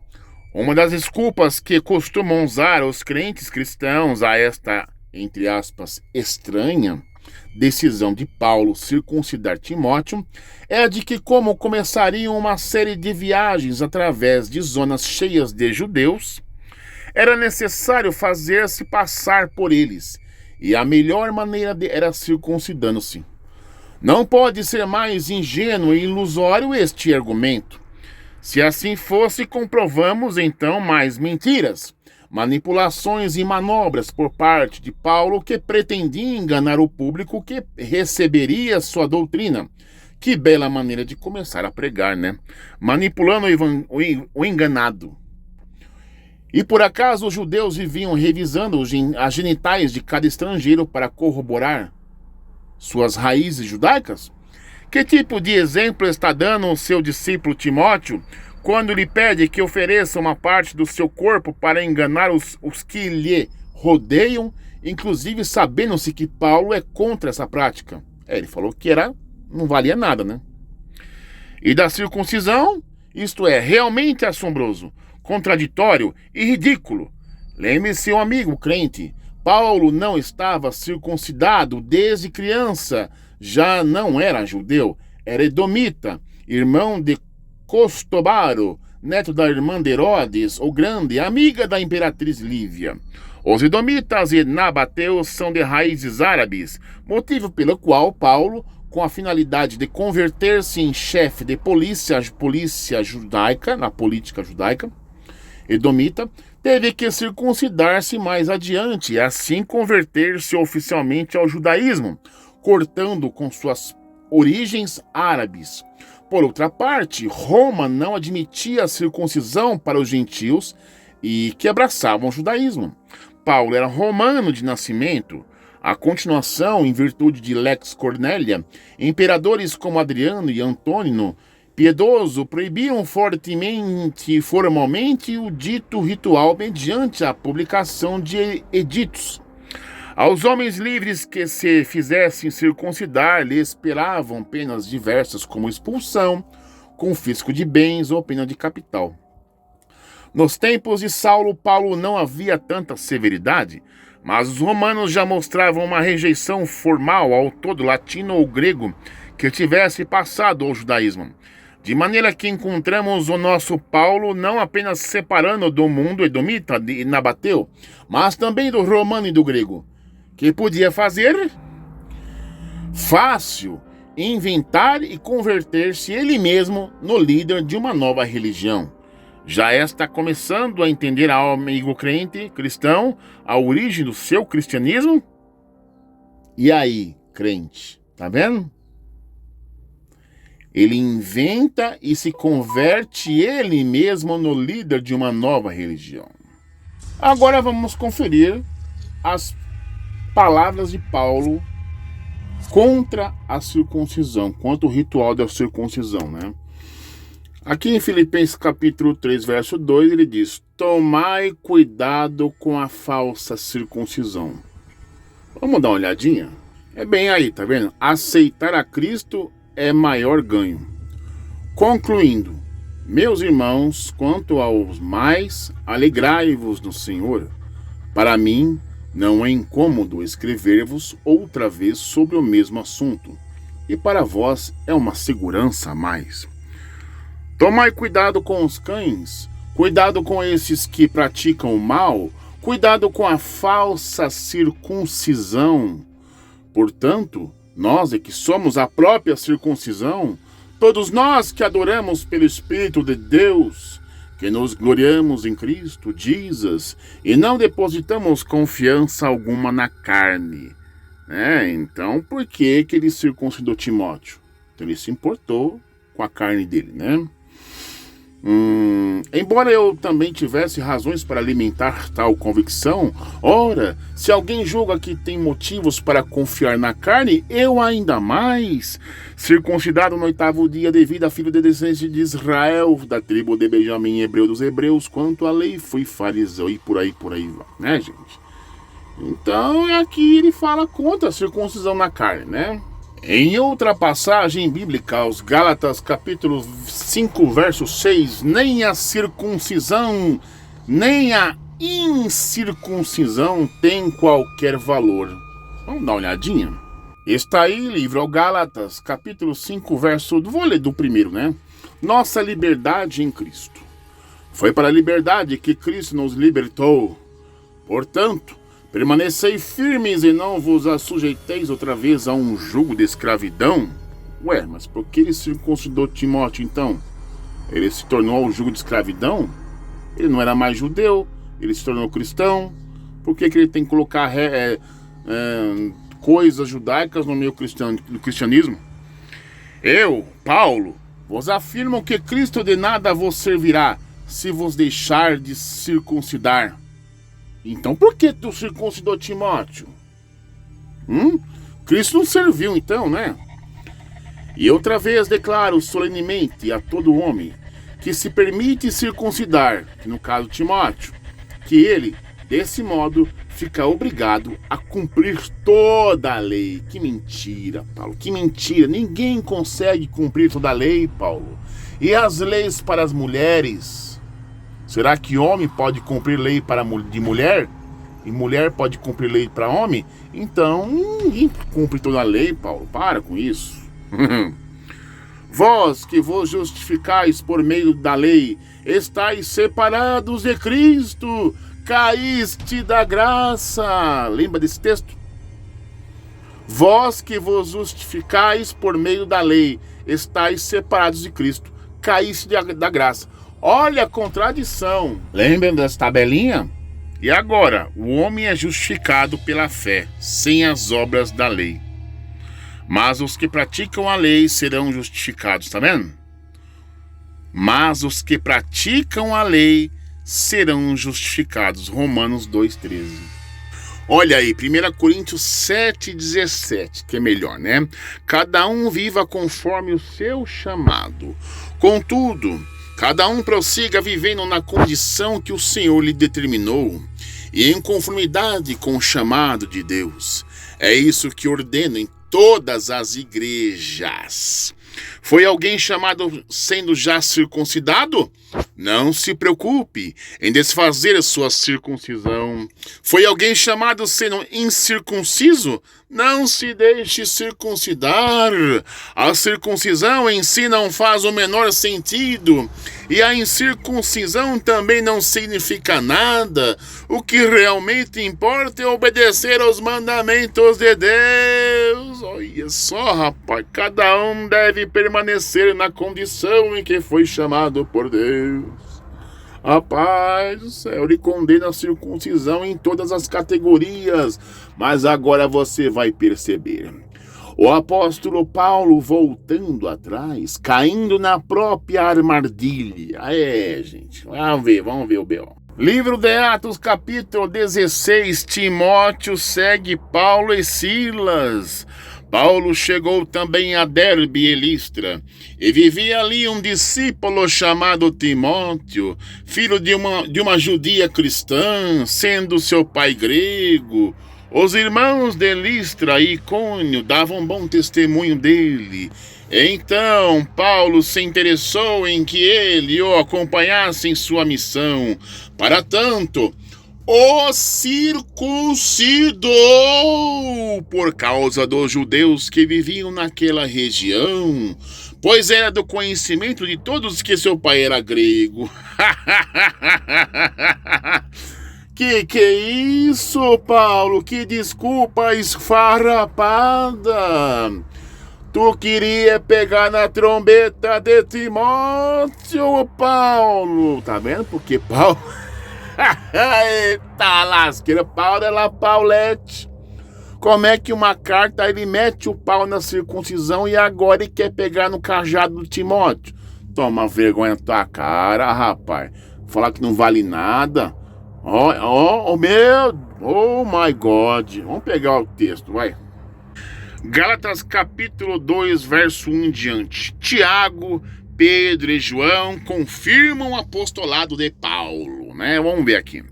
Uma das desculpas que costumam usar os crentes cristãos a esta, entre aspas, estranha decisão de Paulo circuncidar Timóteo é a de que, como começariam uma série de viagens através de zonas cheias de judeus, era necessário fazer-se passar por eles, e a melhor maneira era circuncidando-se. Não pode ser mais ingênuo e ilusório este argumento. Se assim fosse, comprovamos então mais mentiras, manipulações e manobras por parte de Paulo que pretendia enganar o público que receberia sua doutrina. Que bela maneira de começar a pregar, Manipulando o enganado. E por acaso os judeus viviam revisando as genitais de cada estrangeiro para corroborar suas raízes judaicas? Que tipo de exemplo está dando o seu discípulo Timóteo quando lhe pede que ofereça uma parte do seu corpo para enganar os que lhe rodeiam, inclusive sabendo-se que Paulo é contra essa prática? Ele falou que não valia nada, E da circuncisão, isto é realmente assombroso, contraditório e ridículo. Lembre-se, um amigo crente, Paulo não estava circuncidado desde criança. Já não era judeu, era edomita, irmão de Costobaro, neto da irmã de Herodes, o Grande, amiga da imperatriz Lívia. Os edomitas e nabateus são de raízes árabes, motivo pelo qual Paulo, com a finalidade de converter-se em chefe de polícia judaica, na política judaica, edomita, teve que circuncidar-se mais adiante e assim converter-se oficialmente ao judaísmo, cortando com suas origens árabes. Por outra parte, Roma não admitia a circuncisão para os gentios e que abraçavam o judaísmo. Paulo era romano de nascimento. A continuação, em virtude de Lex Cornelia, imperadores como Adriano e Antônio Piedoso proibiram fortemente e formalmente o dito ritual mediante a publicação de editos. Aos homens livres que se fizessem circuncidar lhe esperavam penas diversas como expulsão, confisco de bens ou pena de capital. Nos tempos de Saulo, Paulo não havia tanta severidade, mas os romanos já mostravam uma rejeição formal ao todo latino ou grego que tivesse passado ao judaísmo. De maneira que encontramos o nosso Paulo não apenas separando do mundo edomita e nabateu, mas também do romano e do grego, que podia fazer fácil inventar e converter-se ele mesmo no líder de uma nova religião. Já está começando a entender ao amigo crente cristão a origem do seu cristianismo? E aí, crente, tá vendo? Ele inventa e se converte ele mesmo no líder de uma nova religião. Agora vamos conferir as palavras de Paulo contra a circuncisão, quanto o ritual da circuncisão, né? Aqui em Filipenses capítulo 3, verso 2, ele diz: tomai cuidado com a falsa circuncisão. Vamos dar uma olhadinha? É bem aí, tá vendo? Aceitar a Cristo é maior ganho. Concluindo, meus irmãos, quanto aos mais, alegrai-vos no Senhor. Para mim, não é incômodo escrever-vos outra vez sobre o mesmo assunto, e para vós é uma segurança a mais. Tomai cuidado com os cães, cuidado com esses que praticam o mal, cuidado com a falsa circuncisão. Portanto, nós é que somos a própria circuncisão, todos nós que adoramos pelo Espírito de Deus, que nos gloriamos em Cristo Jesus e não depositamos confiança alguma na carne. Então, por que ele circuncidou Timóteo? Então, ele se importou com a carne dele, né? Embora eu também tivesse razões para alimentar tal convicção, ora, se alguém julga que tem motivos para confiar na carne, eu ainda mais, circuncidado no 8º dia devido a filho de descendente de Israel, da tribo de Benjamim, hebreu dos hebreus, quanto à lei fui fariseu, e por aí vai, né, gente? Então, aqui ele fala contra a circuncisão na carne, né? Em outra passagem bíblica, aos Gálatas, capítulo 5, verso 6, nem a circuncisão, nem a incircuncisão tem qualquer valor. Vamos dar uma olhadinha? Está aí, livro aos Gálatas, capítulo 5, verso... Vou ler do primeiro, né? Nossa liberdade em Cristo. Foi para a liberdade que Cristo nos libertou. Portanto, permanecei firmes e não vos assujeitéis outra vez a um jugo de escravidão. Ué, mas por que ele circuncidou Timóteo então? Ele se tornou o jugo de escravidão? Ele não era mais judeu, ele se tornou cristão. Por que ele tem que colocar coisas judaicas no meio do cristianismo? Eu, Paulo, vos afirmo que Cristo de nada vos servirá se vos deixar de circuncidar. Então por que tu circuncidou Timóteo? Cristo não serviu então, né? E outra vez declaro solenemente a todo homem que se permite circuncidar, que no caso Timóteo, que ele, desse modo, fica obrigado a cumprir toda a lei. Que mentira, Paulo, que mentira. Ninguém consegue cumprir toda a lei, Paulo. E as leis para as mulheres? Será que homem pode cumprir lei de mulher? E mulher pode cumprir lei para homem? Então, ninguém cumpre toda a lei, Paulo. Para com isso. Vós que vos justificais por meio da lei, estáis separados de Cristo, caíste da graça. Lembra desse texto? Vós que vos justificais por meio da lei, estáis separados de Cristo, caíste da graça. Olha a contradição. Lembram dessa tabelinha? E agora, o homem é justificado pela fé, sem as obras da lei. Mas os que praticam a lei serão justificados, tá vendo? Mas os que praticam a lei serão justificados. Romanos 2,13. Olha aí, 1 Coríntios 7,17, que é melhor, né? Cada um viva conforme o seu chamado. Contudo, cada um prossiga vivendo na condição que o Senhor lhe determinou e em conformidade com o chamado de Deus. É isso que ordeno em todas as igrejas. Foi alguém chamado sendo já circuncidado? Não se preocupe em desfazer a sua circuncisão. Foi alguém chamado sendo incircunciso? Não se deixe circuncidar. A circuncisão em si não faz o menor sentido. E a incircuncisão também não significa nada. O que realmente importa é obedecer aos mandamentos de Deus. Olha só, rapaz. Cada um deve permanecer na condição em que foi chamado por Deus. Rapaz do céu, ele condena a circuncisão em todas as categorias, mas agora você vai perceber. O apóstolo Paulo voltando atrás, caindo na própria armadilha. Gente, vamos ver o B.O. Livro de Atos, capítulo 16, Timóteo segue Paulo e Silas. Paulo chegou também a Derbe e Listra, e vivia ali um discípulo chamado Timóteo, filho de uma judia cristã, sendo seu pai grego. Os irmãos de Listra e Icônio davam bom testemunho dele. Então Paulo se interessou em que ele o acompanhasse em sua missão. Para tanto, o circuncidou por causa dos judeus que viviam naquela região, pois era do conhecimento de todos que seu pai era grego. Que é isso, Paulo? Que desculpa esfarrapada! Tu queria pegar na trombeta de Timóteo, Paulo? Tá vendo? Porque Paulo... Eita lasqueira, Paulo é lá Paulette. Como é que uma carta ele mete o pau na circuncisão e agora ele quer pegar no cajado do Timóteo? Toma vergonha na tua cara, rapaz. Falar que não vale nada. Oh my God. Vamos pegar o texto, vai. Gálatas capítulo 2, verso 1 em diante. Tiago, Pedro e João confirmam o apostolado de Paulo, né? Vamos ver aqui.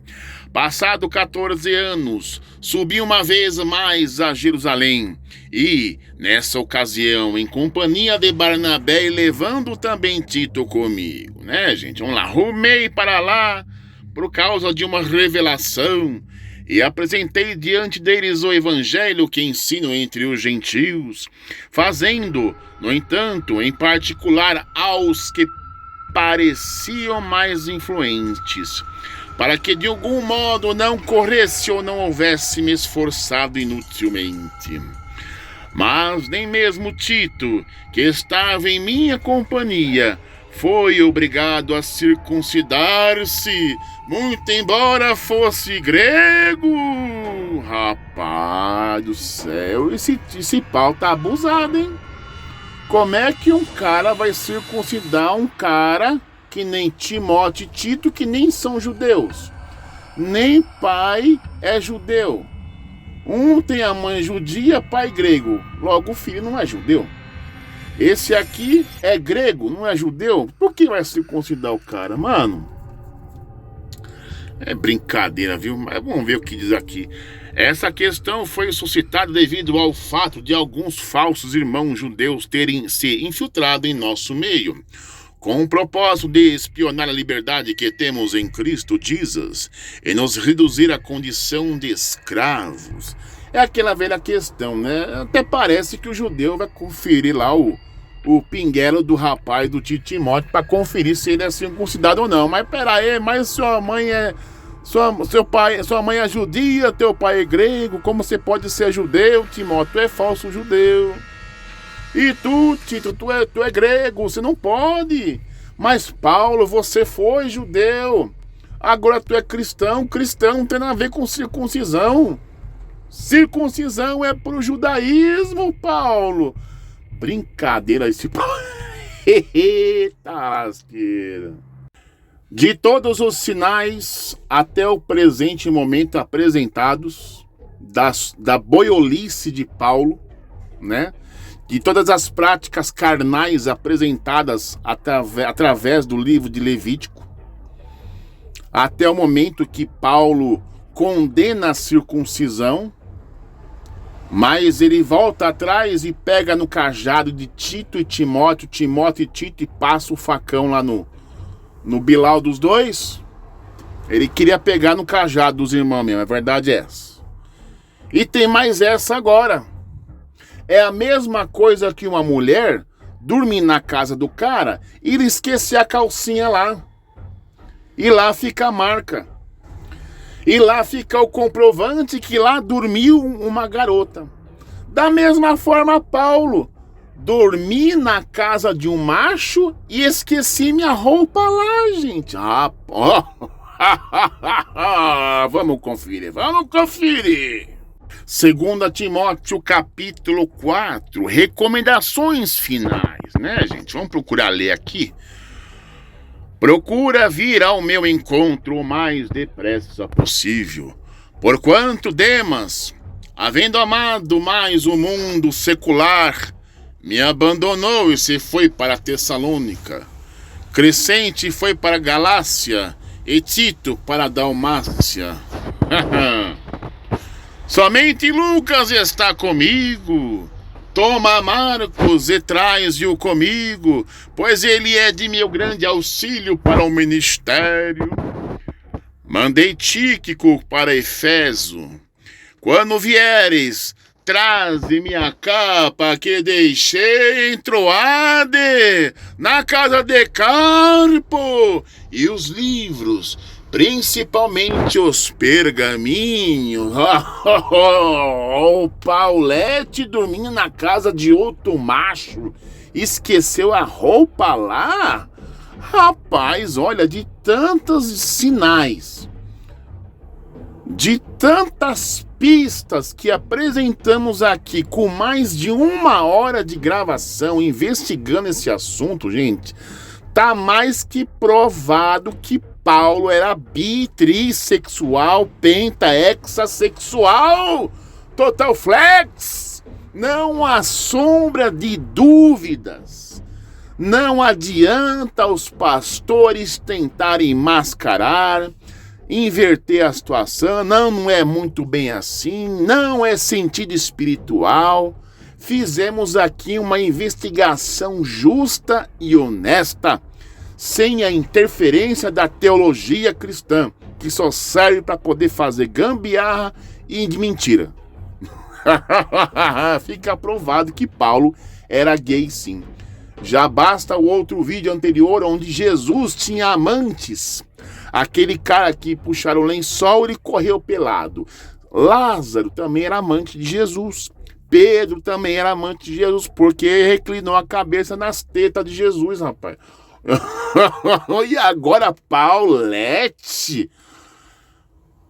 Passado 14 anos, subi uma vez mais a Jerusalém e, nessa ocasião, em companhia de Barnabé e levando também Tito comigo, né, gente? Vamos lá, rumei para lá por causa de uma revelação e apresentei diante deles o evangelho que ensino entre os gentios, fazendo, no entanto, em particular aos que pareciam mais influentes, para que de algum modo não corresse ou não houvesse me esforçado inutilmente. Mas nem mesmo Tito, que estava em minha companhia, foi obrigado a circuncidar-se, muito embora fosse grego. Rapaz do céu, esse pau tá abusado, hein? Como é que um cara vai circuncidar um cara que nem Timóteo e Tito, que nem são judeus? Nem pai é judeu. Um tem a mãe judia, pai grego. Logo o filho não é judeu. Esse aqui é grego, não é judeu? Por que vai circuncidar o cara, mano? É brincadeira, viu? Mas vamos ver o que diz aqui. Essa questão foi suscitada devido ao fato de alguns falsos irmãos judeus terem se infiltrado em nosso meio, com o propósito de espionar a liberdade que temos em Cristo Jesus e nos reduzir à condição de escravos. É aquela velha questão, né? Até parece que o judeu vai conferir lá o pinguelo do rapaz do Timóteo para conferir se ele é circuncidado ou não. Mas peraí, mas sua mãe é... Sua mãe é judia, teu pai é grego, como você pode ser judeu, Timóteo? Tu é falso judeu. E tu, Tito, tu é grego, você não pode. Mas Paulo, você foi judeu. Agora tu é cristão, cristão não tem nada a ver com circuncisão. Circuncisão é pro judaísmo, Paulo. Brincadeira esse Paulo. Eita lasqueira. De todos os sinais até o presente momento apresentados da boiolice de Paulo, né? De todas as práticas carnais apresentadas através do livro de Levítico, até o momento que Paulo condena a circuncisão, mas ele volta atrás e pega no cajado de Tito e Timóteo e Tito, e passa o facão lá no bilau dos dois. Ele queria pegar no cajado dos irmãos mesmo, a verdade é essa. E tem mais essa agora. É a mesma coisa que uma mulher dormir na casa do cara e ele esquecer a calcinha lá. E lá fica a marca. E lá fica o comprovante que lá dormiu uma garota. Da mesma forma, Paulo. Dormi na casa de um macho e esqueci minha roupa lá, gente. Vamos conferir. 2 Timóteo capítulo 4, recomendações finais, né, gente? Vamos procurar ler aqui. Procura vir ao meu encontro o mais depressa possível, porquanto Demas, havendo amado mais o mundo secular, me abandonou e se foi para Tessalônica. Crescente foi para Galácia e Tito para Dalmácia. Somente Lucas está comigo. Toma Marcos e traz-o comigo, pois ele é de meu grande auxílio para o ministério. Mandei Tíquico para Efeso. Quando vieres, traze-me a capa que deixei em Troade, na casa de Carpo, e os livros, principalmente os pergaminhos. O Paulete dormindo na casa de outro macho, esqueceu a roupa lá? Rapaz, olha, de tantos sinais, de tantas pistas que apresentamos aqui, com mais de 1 hora de gravação investigando esse assunto, gente, tá mais que provado que Paulo era bissexual, hexassexual, total flex. Não há sombra de dúvidas. Não adianta os pastores tentarem mascarar, inverter a situação. Não é muito bem assim, não é sentido espiritual. Fizemos aqui uma investigação justa e honesta, sem a interferência da teologia cristã, que só serve para poder fazer gambiarra e de mentira. Fica provado que Paulo era gay, sim. Já basta o outro vídeo anterior, onde Jesus tinha amantes. Aquele cara que puxaram o lençol e correu pelado. Lázaro também era amante de Jesus. Pedro também era amante de Jesus, porque reclinou a cabeça nas tetas de Jesus, rapaz. E agora Paulete?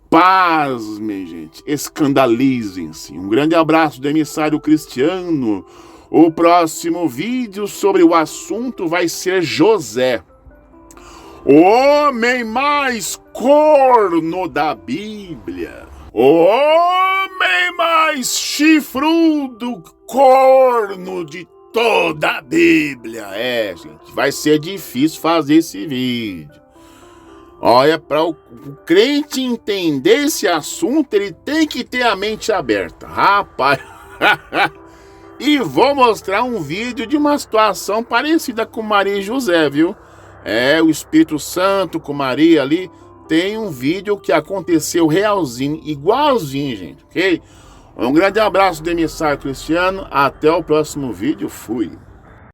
Pasmem, gente. Escandalizem-se. Um grande abraço do emissário Cristiano. O próximo vídeo sobre o assunto vai ser José, o homem mais corno da Bíblia. O homem mais chifrudo corno de toda a Bíblia. Gente, vai ser difícil fazer esse vídeo. Olha, para o crente entender esse assunto, ele tem que ter a mente aberta. Rapaz. E vou mostrar um vídeo de uma situação parecida com Maria e José, viu? O Espírito Santo com Maria ali. Tem um vídeo que aconteceu realzinho, igualzinho, gente, ok? Um grande abraço do emissário Cristiano. Até o próximo vídeo. Fui.